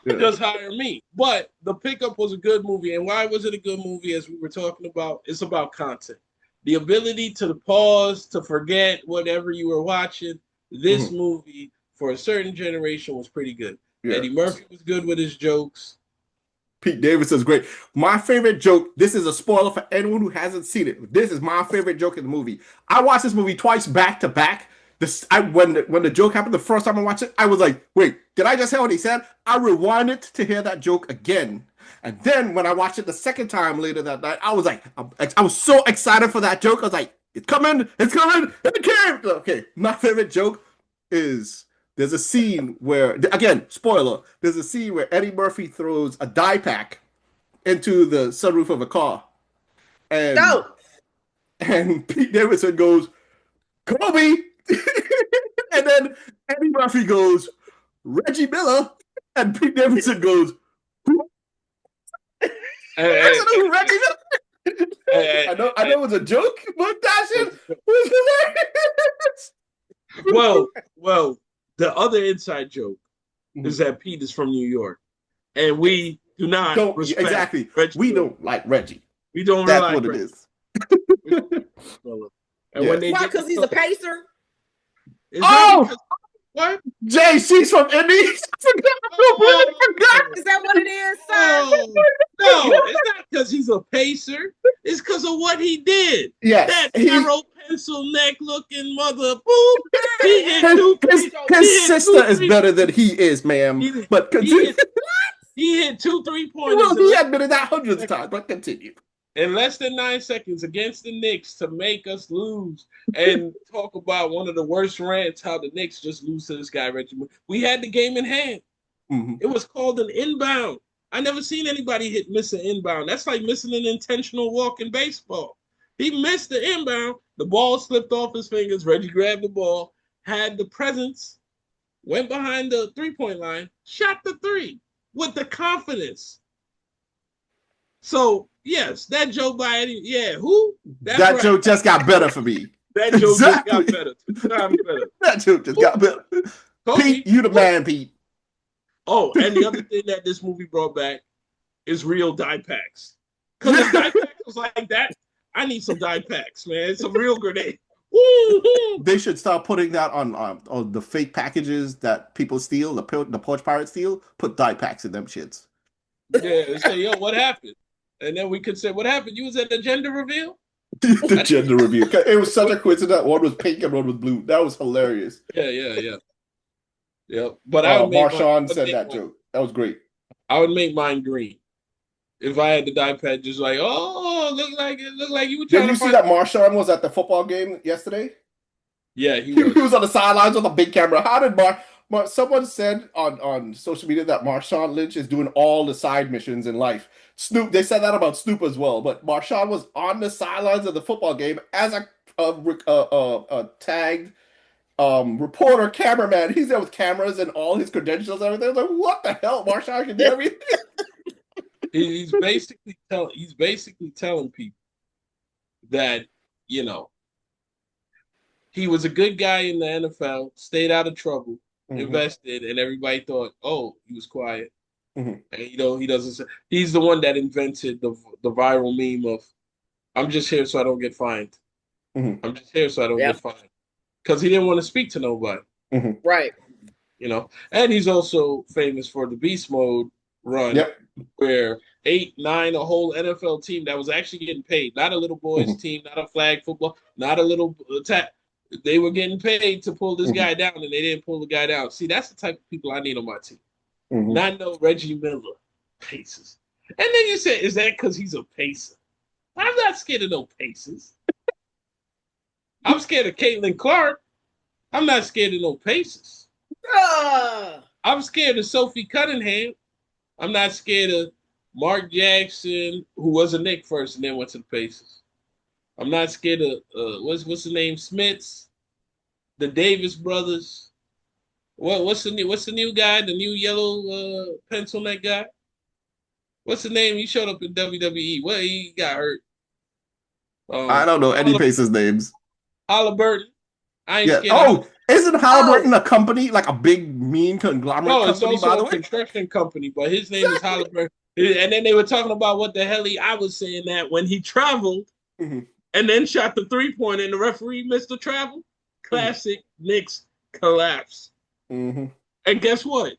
Just hire me. But The Pickup was a good movie. And why was it a good movie? As we were talking about, it's about content. The ability to pause, to forget whatever you were watching. This movie, for a certain generation, was pretty good. Yeah. Eddie Murphy was good with his jokes. Pete Davidson's great. My favorite joke, this is a spoiler for anyone who hasn't seen it. This is my favorite joke in the movie. I watched this movie twice back to back. When the joke happened the first time I watched it, I was like, wait, did I just hear what he said? I rewinded to hear that joke again. And then when I watched it the second time later that night, I was like, I was so excited for that joke. I was like, it's coming, it came. Okay, my favorite joke is there's a scene where, again, spoiler, there's a scene where Eddie Murphy throws a dye pack into the sunroof of a car. And, and Pete Davidson goes, Kobe! And then Eddie Murphy goes, Reggie Miller. And Pete Davidson goes, Reggie Miller? I know it was a joke, but that shit was hilarious. Well, the other inside joke is that Pete is from New York, and we don't respect exactly. Reggie. We don't like Reggie. We don't. That's like what Reggie. It is. And when they why? Because he's a pacer. What? Jay, she's from Indy. I forgot. Is that what it is, sir? No, it's not because he's a pacer. It's because of what he did. Yes, that narrow pencil neck looking mother. Boop. His sister is better than he is, ma'am. But continue. He hit 2 3-pointers. Well, he admitted that hundreds of times, but continue. In less than 9 seconds against the Knicks to make us lose and talk about one of the worst rants, how the Knicks just lose to this guy, Reggie. We had the game in hand. It was called an inbound. I never seen anybody miss an inbound. That's like missing an intentional walk in baseball. He missed the inbound. The ball slipped off his fingers. Reggie grabbed the ball, had the presence, went behind the three-point line, shot the three with the confidence. So, yes, that joke by Eddie, who? That joke just got better for me. That joke just got better. 2 times better. That joke just got better. Kobe, Pete, you the man, Pete. Oh, and the other thing that this movie brought back is real dye packs. Because if dye packs was like that, I need some dye packs, man. It's a real grenade. Woo-hoo. They should start putting that on the fake packages that people steal, the porch pirates steal. Put dye packs in them shits. Yeah, say, yo, what happened? And then we could say, what happened? You was at the gender reveal? The gender reveal. It was such a coincidence. One was pink and one was blue. That was hilarious. Yeah. But Marshawn said that joke. That was great. I would make mine green. If I had the dye pad, just like, look like you were trying to see that Marshawn was at the football game yesterday? Yeah, he was on the sidelines with a big camera. How did someone said on social media that Marshawn Lynch is doing all the side missions in life. Snoop, they said that about Snoop as well, but Marshawn was on the sidelines of the football game as a tagged reporter, cameraman. He's there with cameras and all his credentials and everything. I was like, what the hell? Marshawn can do everything. He's basically telling people that, he was a good guy in the NFL, stayed out of trouble, invested, and everybody thought, he was quiet. And he doesn't. He's the one that invented the viral meme of, "I'm just here so I don't get fined." I'm just here so I don't get fined, because he didn't want to speak to nobody. Right. And he's also famous for the beast mode run, where 8, 9, a whole NFL team that was actually getting paid, not a little boys team, not a flag football, not a little attack. They were getting paid to pull this guy down, and they didn't pull the guy down. See, that's the type of people I need on my team. Not no Reggie Miller paces. And then you say, is that because he's a pacer? I'm not scared of no paces. I'm scared of Caitlin Clark. I'm not scared of no paces. I'm scared of Sophie Cunningham. I'm not scared of Mark Jackson, who was a Knick first and then went to the Pacers. I'm not scared of what's the name? Smiths, the Davis brothers. What's the new guy? The new yellow pencil neck guy. What's the name? He showed up in WWE. Well, he got hurt. I don't know any faces' names. Halliburton. I ain't Yeah. scared. Oh, isn't Halliburton a company, like a big, mean conglomerate No, it's company, by also the a way? construction company, but his name is Halliburton. And then they were talking about what the hell I was saying that when he traveled and then shot the 3-pointer and the referee missed the travel. Classic Knicks collapse. And guess what?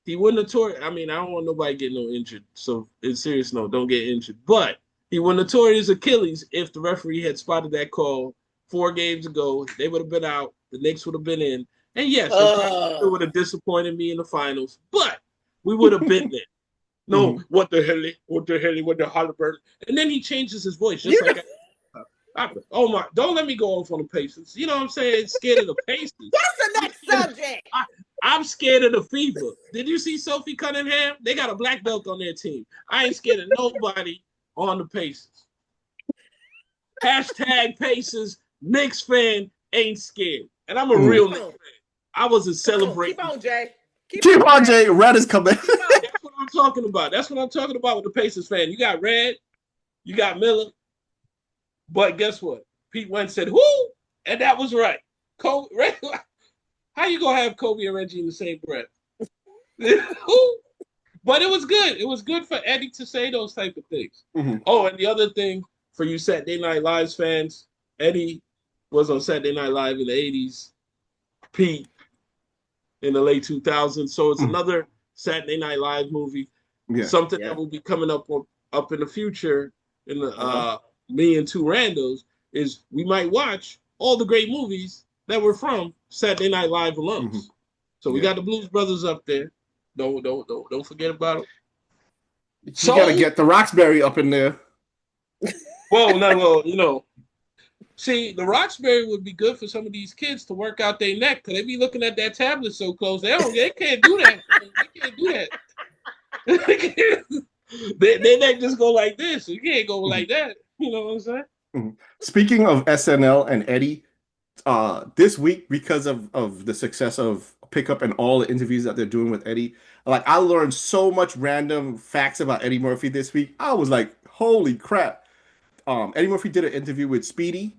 He wouldn't have tore. I mean, I don't want nobody getting no injured. So, in serious note, don't get injured. But he wouldn't have tore his Achilles if the referee had spotted that call 4 games ago. They would have been out. The Knicks would have been in. And yes, it would have disappointed me in the finals. But we would have been there. No, what the hell? What the Halliburton? And then he changes his voice just like. Oh my! Don't let me go off on the Pacers. You know what I'm saying? Scared of the Pacers. What's the next subject? I'm scared of the Fever. Did you see Sophie Cunningham? They got a black belt on their team. I ain't scared of nobody on the Pacers. Hashtag Pacers. Knicks fan ain't scared. And I'm a real Knicks fan. I wasn't celebrating. Keep on, Jay. Keep on, Jay. Red is coming. That's what I'm talking about. That's what I'm talking about with the Pacers fan. You got Red. You got Miller. But guess what? Pete Wentz said, who? And that was right. How you going to have Kobe and Reggie in the same breath? Who? But it was good. It was good for Eddie to say those type of things. Oh, and the other thing for you Saturday Night Live fans, Eddie was on Saturday Night Live in the 80s. Pete in the late 2000s. So it's another Saturday Night Live movie. Yeah. Something that will be coming up in the future in the Me and Two Randos is we might watch all the great movies that were from Saturday Night Live alums. So we got the Blues Brothers up there. Don't forget about them. You gotta get the Roxbury up in there. Well, you know. See, the Roxbury would be good for some of these kids to work out their neck because they be looking at that tablet so close. They can't do that. They can't do that. Their neck just go like this. You can't go like that. You know what I'm saying? Speaking of SNL and Eddie, this week, because of the success of Pickup and all the interviews that they're doing with Eddie, like I learned so much random facts about Eddie Murphy this week. I was like, holy crap. Eddie Murphy did an interview with Speedy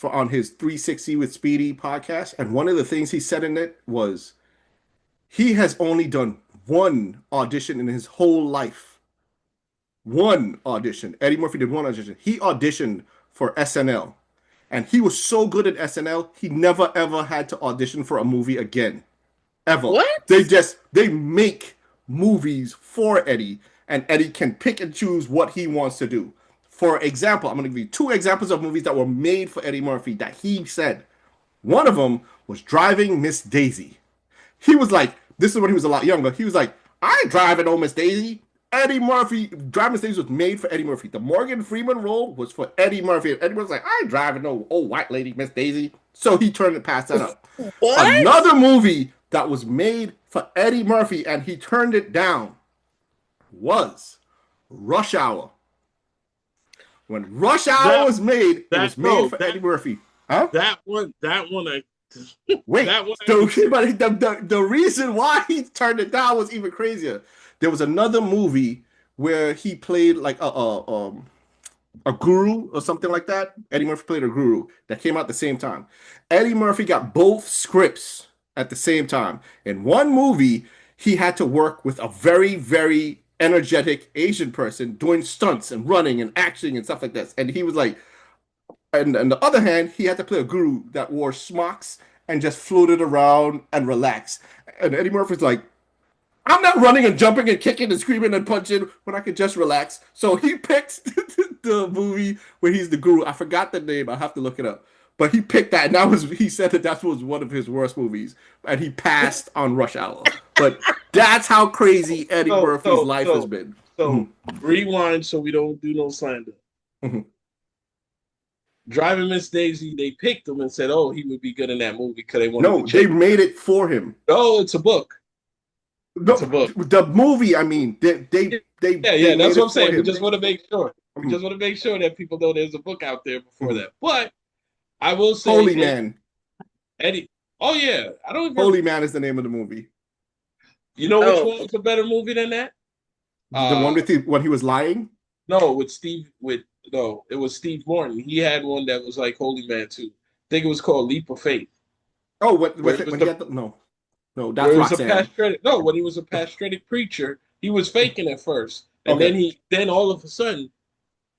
on his 360 with Speedy podcast. And one of the things he said in it was he has only done one audition in his whole life. One audition. Eddie Murphy did one audition. He auditioned for SNL. And he was so good at SNL, he never ever had to audition for a movie again. Ever. What? They make movies for Eddie, and Eddie can pick and choose what he wants to do. For example, I'm going to give you 2 examples of movies that were made for Eddie Murphy that he said. One of them was Driving Miss Daisy. He was like, this is when he was a lot younger. He was like, I ain't driving no Miss Daisy. Eddie Murphy, Driving Miss Daisy was made for Eddie Murphy. The Morgan Freeman role was for Eddie Murphy. And Eddie Murphy was like, I ain't driving no old white lady, Miss Daisy. So he turned it past that up. What? Another movie that was made for Eddie Murphy and he turned it down was Rush Hour. When Rush Hour was made, it was made for Eddie Murphy. Huh? That one. Wait, the reason why he turned it down was even crazier. There was another movie where he played like a guru or something like that. Eddie Murphy played a guru that came out at the same time. Eddie Murphy got both scripts at the same time. In one movie, he had to work with a very, very energetic Asian person doing stunts and running and acting and stuff like this. And he was like, and on the other hand, he had to play a guru that wore smocks and just floated around and relaxed. And Eddie Murphy's like, I'm not running and jumping and kicking and screaming and punching when I could just relax. So he picked the movie where he's the guru. I forgot the name. I'll have to look it up. But he picked that, and he said that was one of his worst movies. And he passed on Rush Hour. But that's how crazy Eddie Murphy's life has been. So rewind so we don't do no slander. Driving Miss Daisy, they picked him and said, "Oh, he would be good in that movie because they wanted." No, they made it for him. No, it's a book. It's a book. The movie, I mean, they that's what I'm saying. We just want to make sure. We just want to make sure that people know there's a book out there before that. But I will say, Holy Man, Eddie. Oh yeah, I don't. Holy Man is the name of the movie. You know which one was a better movie than that? The one with when he was lying. No, it was Steve Martin. He had one that was like Holy Man too. I think it was called Leap of Faith. Oh, when he had no, that's Roxanne. When he was a pastoratic preacher, he was faking at first, and then all of a sudden,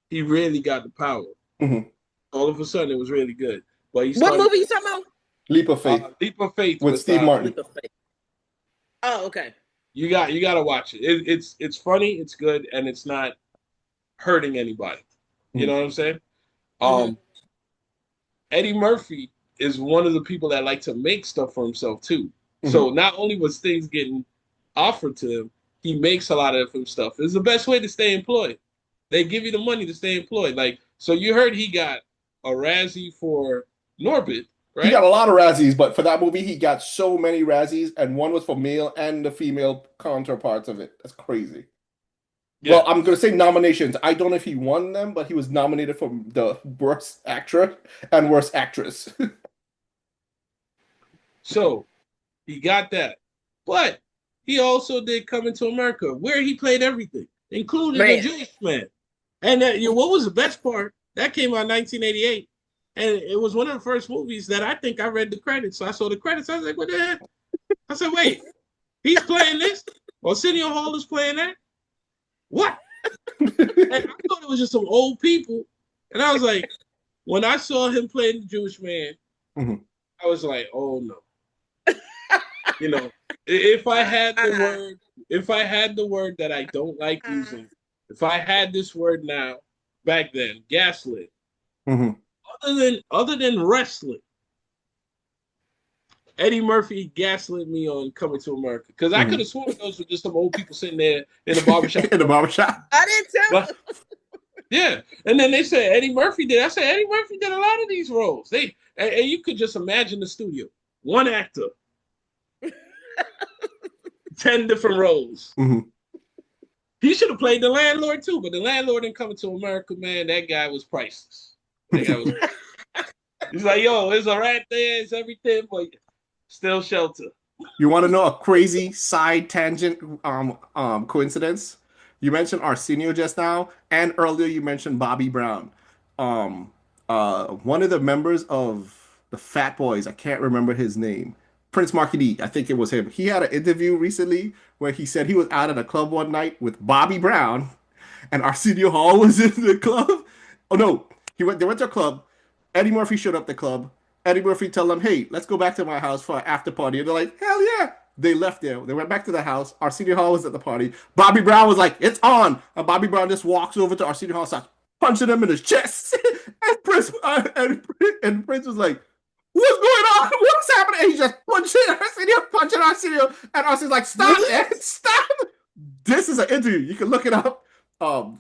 he really got the power. Mm-hmm. All of a sudden, it was really good. But what movie you talking about? Leap of Faith. Leap of Faith with Steve Martin. Leap of Faith. Oh, okay. You got to watch it. It's funny, it's good, and it's not hurting anybody. You know what I'm saying? Eddie Murphy is one of the people that like to make stuff for himself too. So not only was things getting offered to him, he makes a lot of him stuff. It's the best way to stay employed. They give you the money to stay employed. Like, so you heard he got a Razzie for Norbit, right? He got a lot of Razzies, but for that movie, he got so many Razzies, and one was for male and the female counterparts of it. That's crazy. Yeah. Well, I'm going to say nominations. I don't know if he won them, but he was nominated for the worst actor and worst actress. So, he got that. But he also did Coming to America, where he played everything, including a Jewish man. And what was the best part? That came out in 1988. And it was one of the first movies that I think I read the credits. So I saw the credits. I was like, what the heck? I said, wait, he's playing this? Arsenio Hall is playing that? What? And I thought it was just some old people. And I was like, when I saw him playing the Jewish man, I was like, oh no. You know, if I had the word that I don't like using, if I had this word now, back then, gaslit. Other than wrestling, Eddie Murphy gaslit me on Coming to America because I could have sworn those were just some old people sitting there in the barbershop. I didn't tell them. Yeah, and then they said Eddie Murphy did. I said Eddie Murphy did a lot of these roles. And you could just imagine the studio, one actor, 10 different roles. He should have played the landlord too, but the landlord in Coming to America, man, that guy was priceless. He's like, yo, there's a rat there, it's everything, but still shelter. You want to know a crazy side tangent coincidence? You mentioned Arsenio just now, and earlier you mentioned Bobby Brown. One of the members of the Fat Boys, I can't remember his name, Prince Marky D, I think it was him. He had an interview recently where he said he was out at a club one night with Bobby Brown, and Arsenio Hall was in the club. Oh no, they went to a club. Eddie Murphy showed up at the club. Eddie Murphy told them, hey, let's go back to my house for an after party. And they're like, hell yeah. They left there. They went back to the house. Arsenio Hall was at the party. Bobby Brown was like, it's on. And Bobby Brown just walks over to Arsenio Hall, starts punching him in his chest. And Prince was like, what's going on? What's happening? And he's just punching Arsenio. And Arsenio's like, stop it. Stop. This is an interview. You can look it up.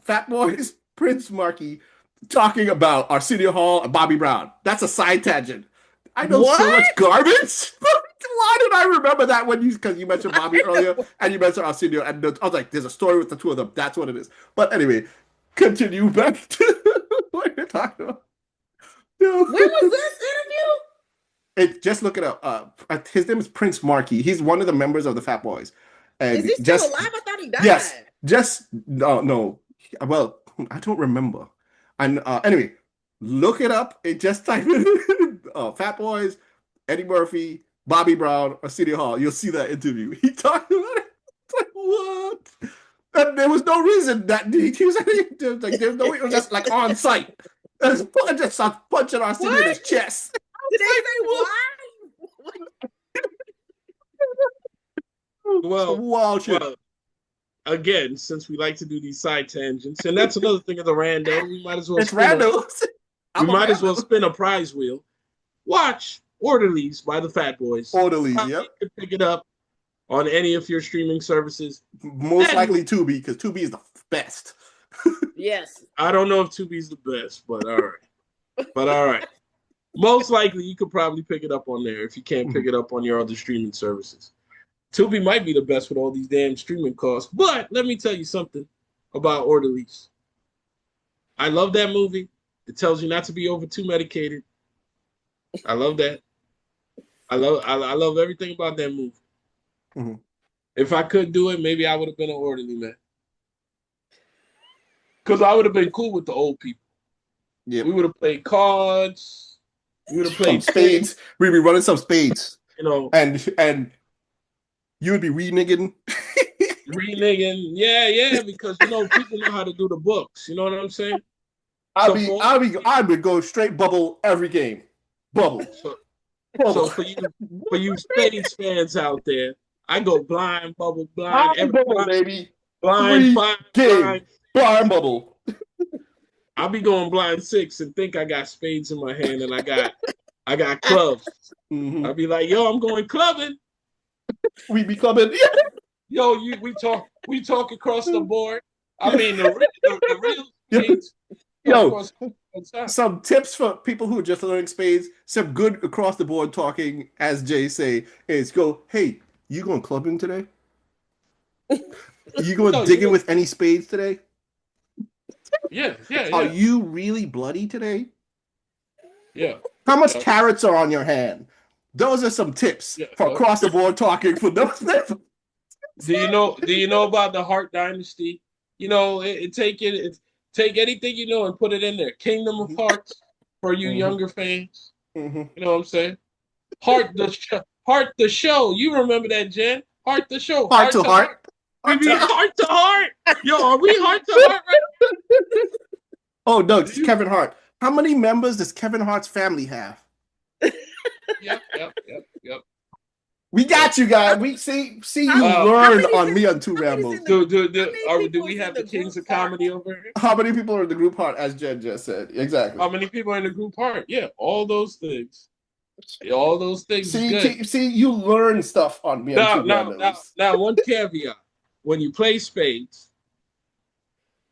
Fat Boys, Prince Marky, talking about Arsenio Hall and Bobby Brown. That's a side tangent. I know so much garbage. Why did I remember that because you mentioned Bobby earlier and you mentioned Arsenio, and I was like, there's a story with the two of them. That's what it is. But anyway, continue back to what you're talking about. When was this interview? Just look it up. His name is Prince Marky. He's one of the members of the Fat Boys. And is he still alive? I thought he died. Yes. No. Well, I don't remember. And anyway, look it up. It just type in Fat Boys, Eddie Murphy, Bobby Brown, or City Hall. You'll see that interview. He talked about it. It's like, what? And there was no reason that he was like, there's no, it was just like on site. Just starts punching Arsenio in his chest. Did they say why? Well, again, since we like to do these side tangents, and that's another thing of the rando, we might as well as well spin a prize wheel. Watch Orderlies by the Fat Boys. Orderlies, yep. You can pick it up on any of your streaming services. Most likely Tubi, because Tubi is the best. Yes. I don't know if Tubi is the best, but all right. Most likely you could probably pick it up on there if you can't pick it up on your other streaming services. Tubi might be the best with all these damn streaming costs, but let me tell you something about Orderlies. I love that movie. It tells you not to be over too medicated. I love that. I love everything about that movie. Mm-hmm. If I could do it, maybe I would have been an orderly man. Because I would have been cool with the old people. Yeah, we would have played cards. We would have played spades. We'd be running some spades. You know, and you would be reneging. Yeah, because people know how to do the books. You know what I'm saying? I would go straight bubble every game. Bubble. So for you spades fans out there, I go blind, bubble, blind, bubble, baby. Blind 5, blind bubble. I'll be going blind 6 and think I got spades in my hand and I got clubs. I'll be like, yo, I'm going clubbing. We be clubbing. Yo, we talk across the board. I mean the real spades. Yo, some tips for people who are just learning spades. Some good across the board talking, as Jay say, is go, hey, you going clubbing today? You going digging with any spades today? Yeah. Are you really bloody today? Yeah. How much carrots are on your hand? Those are some tips for across the board talking for those. Do you know about the Hart Dynasty? Take anything and put it in there. Kingdom of Hearts for you younger fans. You know what I'm saying? Heart the show. You remember that, Jen? Heart the show. Heart to heart. We be heart to heart. Yo, are we heart to heart right now? Oh no, it's Kevin Hart. How many members does Kevin Hart's family have? Yep. We got you guys. We see you learn on Me and Two Randos. Do we have the Kings of Comedy over here? How many people are in the group heart, as Jen just said? Exactly. How many people are in the group heart? Yeah, all those things. All those things. See, you learn stuff on Me and Two Randos. Now, one caveat: when you play spades,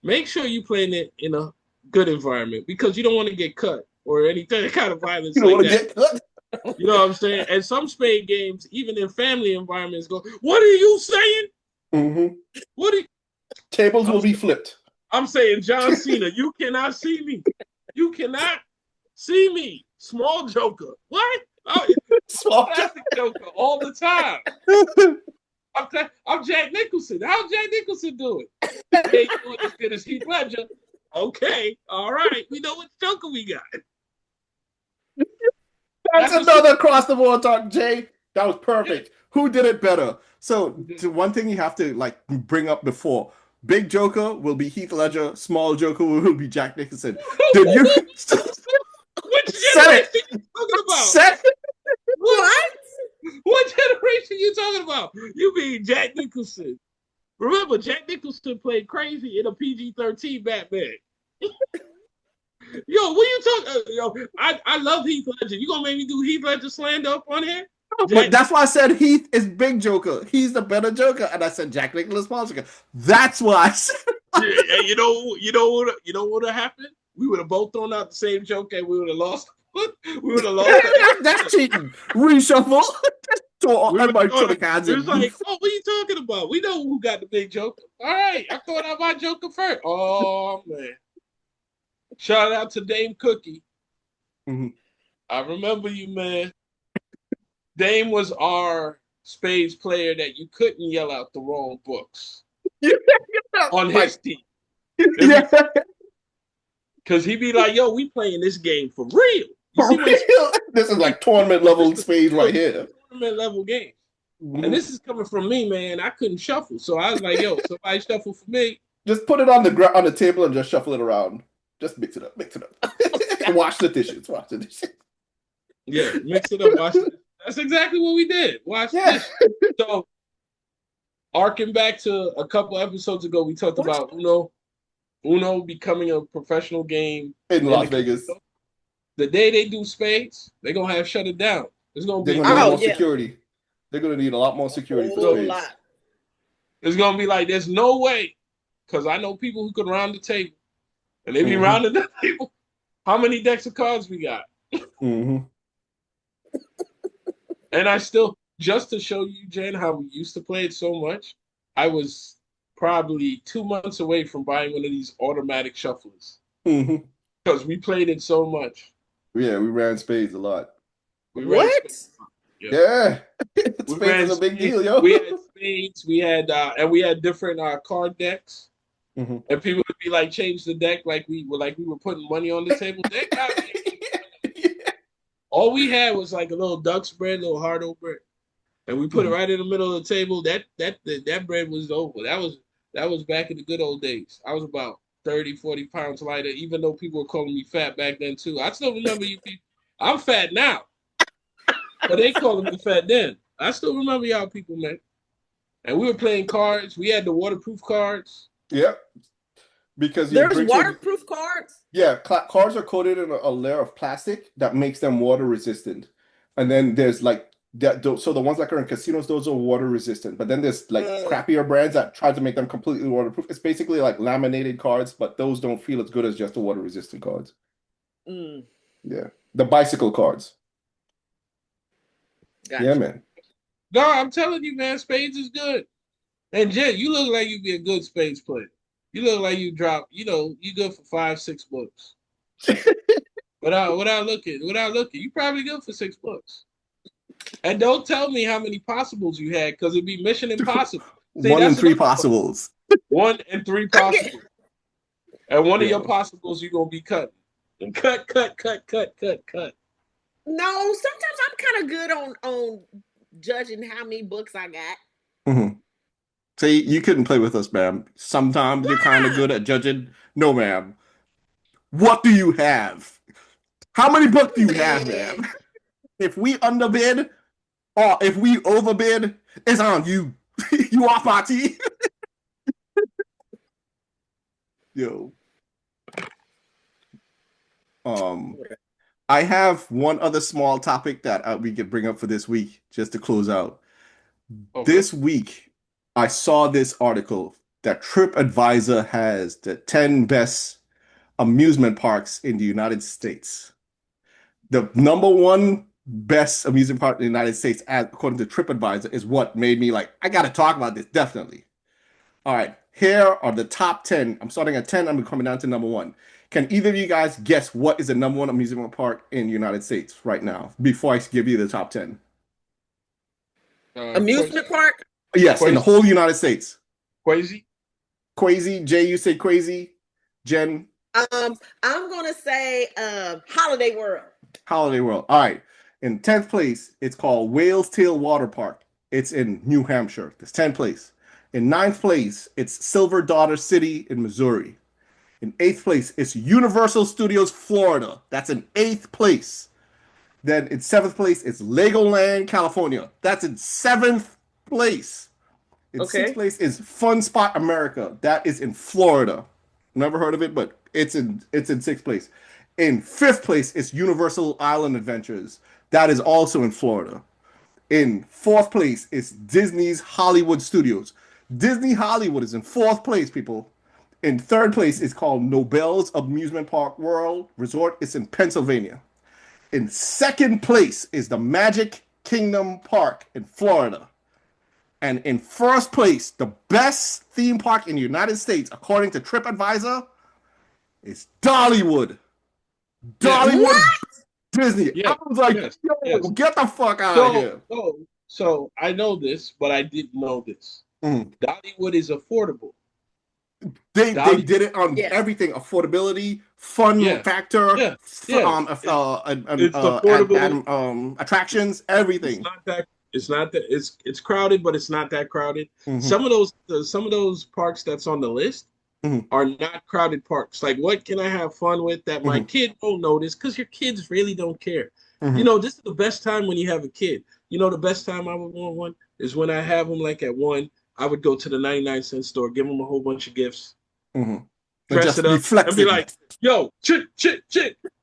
make sure you playing it in a good environment because you don't want to get cut or anything kind of violence. You don't want to get cut. You know what I'm saying? And some spade games, even in family environments, go, what are you saying? Mm-hmm. Tables will be flipped. I'm saying, John Cena, you cannot see me. You cannot see me. Small Joker. What? Small Joker all the time. I'm Jack Nicholson. How's Jack Nicholson doing? He ain't doing as good as Heath Ledger. Okay. All right. We know what Joker we got. That's another across the board talk, Jay. That was perfect. Who did it better? So one thing you have to bring up before: Big Joker will be Heath Ledger. Small Joker will be Jack Nicholson. Did you? Which generation are you talking about? What? What generation are you talking about? You mean Jack Nicholson? Remember, Jack Nicholson played crazy in a PG-13 Batman. Yo, what you talking? Yo, I love Heath Ledger. You gonna make me do Heath Ledger slander up on here? But that's why I said Heath is Big Joker. He's the better Joker, and I said Jack Nicholson Small Joker. That's why I said. Yeah, you know what would have happened? We would have both thrown out the same joke, and we would have lost. We would have lost. That's cheating. Reshuffle. Everybody throw the cards in. It was like, oh, what are you talking about? We know who got the big joker. All right, I thought out my joker first. Oh man. Shout out to Dame Cookie. Mm-hmm. I remember you, man. Dame was our spades player that you couldn't yell out the wrong books on his team. Because he'd be like, yo, we playing this game for real. This is like tournament level spades right here. Tournament level game. And this is coming from me, man. I couldn't shuffle. So I was like, yo, somebody shuffle for me. Just put it on the table and just shuffle it around. Just mix it up. Wash the dishes. Yeah, mix it up. Wash it. That's exactly what we did. Wash the dishes. So, arcing back to a couple episodes ago, we talked about Uno becoming a professional game in Las Vegas. The day they do spades, they're gonna have shut it down. There's gonna be more security. They're gonna need a lot more security for spades. It's gonna be like there's no way, because I know people who could round the table, and they be rounding the table. How many decks of cards we got? And I still, just to show you, Jen, how we used to play it so much, I was probably 2 months away from buying one of these automatic shufflers because we played it so much. Yeah, we ran spades a lot. Yeah. Spades is a big deal, yo. We had spades. We had and we had different card decks. And people would be like, change the deck like we were putting money on the table. All we had was like a little Dutch bread, a little hard-o bread, and we put it right in the middle of the table. That bread was over. That was back in the good old days. I was about 30, 40 pounds lighter, even though people were calling me fat back then too. I still remember you people. I'm fat now, but they calling me fat then. I still remember y'all people, man. And we were playing cards. We had the waterproof cards. Yep. Because there's waterproof cards. Yeah, cards are coated in a layer of plastic that makes them water resistant. And then there's like that. So the ones that are in casinos, those are water resistant. But then there's like crappier brands that try to make them completely waterproof. It's basically like laminated cards, but those don't feel as good as just the water resistant cards. Yeah, the bicycle cards. Gotcha. Yeah, man. No, I'm telling you, man, spades is good. And Jen, you look like you'd be a good spades player. You look like you drop, you good for $5-6 bucks. without looking, you probably good for $6. And don't tell me how many possibles you had, because it'd be Mission Impossible. See, 1 in 3 possibles. 1 in 3 possibles. And one of your possibles you're gonna be cutting. And cut. No, sometimes I'm kind of good on judging how many books I got. Mm-hmm. See, you couldn't play with us, ma'am. Sometimes you're kind of good at judging. No, ma'am. What do you have? How many books do you have, ma'am? If we underbid or if we overbid, it's on you. You off our team. Yo. I have one other small topic that we could bring up for this week, just to close out. Okay. This week, I saw this article that TripAdvisor has the 10 best amusement parks in the United States. The number 1 best amusement park in the United States, according to TripAdvisor, is what made me like, I got to talk about this, definitely. All right, here are the top 10. I'm starting at 10. I'm coming down to number 1. Can either of you guys guess what is the number 1 amusement park in the United States right now, before I give you the top 10? Amusement park? Yes, Quasi. In the whole United States. Crazy? Jay, you say crazy. Jen? I'm gonna say Holiday World. Holiday World. All right. In 10th place, it's called Whale's Tail Water Park. It's in New Hampshire. That's 10th place. In 9th place, it's Silver Dollar City in Missouri. In 8th place, it's Universal Studios Florida. That's in 8th place. Then in 7th place, it's Legoland, California. That's in 7th place. In 6th place is Fun Spot America. That is in Florida. Never heard of it, but it's in 6th place. In 5th place is Universal Island Adventures. That is also in Florida. In 4th place is Disney's Hollywood Studios. Disney Hollywood is in 4th place, people. In 3rd place is called Nobel's Amusement Park World Resort. It's in Pennsylvania. In 2nd place is the Magic Kingdom Park in Florida. And in 1st place, the best theme park in the United States, according to TripAdvisor, is Dollywood. Dollywood Disney. Yeah. I was like, get the fuck out of here. So I know this, but I didn't know this. Dollywood is affordable. They did it on everything: affordability, fun factor, attractions, everything. It's crowded, but it's not that crowded. Some of those parks that's on the list are not crowded parks. Like, what can I have fun with that my kid won't notice? Because your kids really don't care. This is the best time when you have a kid. The best time I would want one is when I have them like at 1. I would go to the 99-cent store, give them a whole bunch of gifts, dress it up, and be like, yo, chick.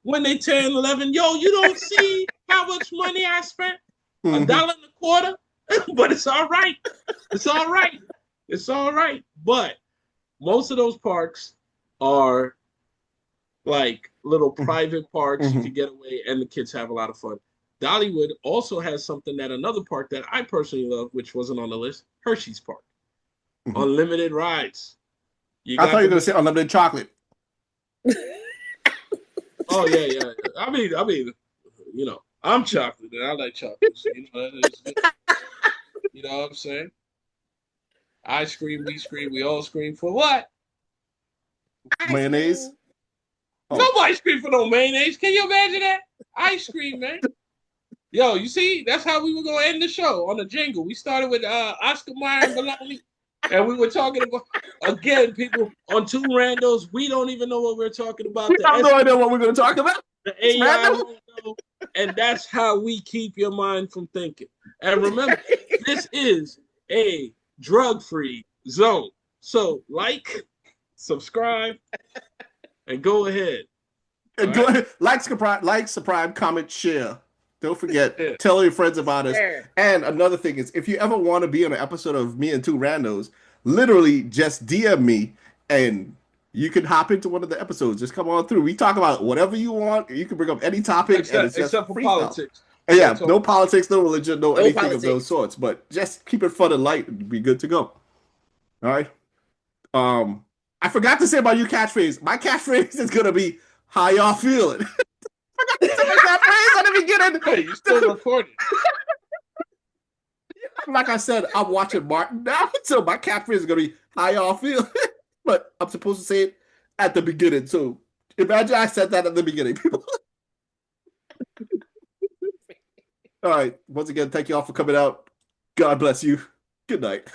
When they turn 11, yo, you don't see how much money I spent? $1.25? But it's all right. It's all right. It's all right. But most of those parks are like little private parks. You can get away, and the kids have a lot of fun. Dollywood also has something that another park that I personally love, which wasn't on the list, Hershey's Park. Unlimited rides. I thought you were going to say unlimited chocolate. Oh, yeah. I mean, I'm chocolate, and I like chocolate. So, you know what I'm saying? I scream, we scream, we all scream for what? Mayonnaise? Nobody scream for no mayonnaise. Can you imagine that? Ice cream, man. Yo, you see, that's how we were gonna end the show on the jingle. We started with Oscar Mayer and Baloney, and we were talking about again, people on Two Randos. We don't even know what we're talking about. We have no idea what we're going to talk about. The It's AI random. won't know, and that's how we keep your mind from thinking. And remember, this is a drug-free zone. So like, subscribe, and go ahead. And go ahead, subscribe, comment, share. Don't forget, Yeah. tell your friends about us. Share. And another thing is, if you ever want to be on an episode of Me and Two Randos, literally just DM me and you can hop into one of the episodes. Just come on through. We talk about whatever you want. You can bring up any topic. Except for freestyle. politics. And yeah, no politics, no religion, no anything politics. of those sorts. But just keep it fun and light and be good to go. All right. I forgot to say about your catchphrase. My catchphrase is gonna be how y'all feeling. I forgot to say my catchphrase at the beginning. Hey, you still recording? Like I said, I'm watching Martin now, so my catchphrase is gonna be how y'all feel. But I'm supposed to say it at the beginning. So imagine I said that at the beginning, people. All right. Once again, thank you all for coming out. God bless you. Good night.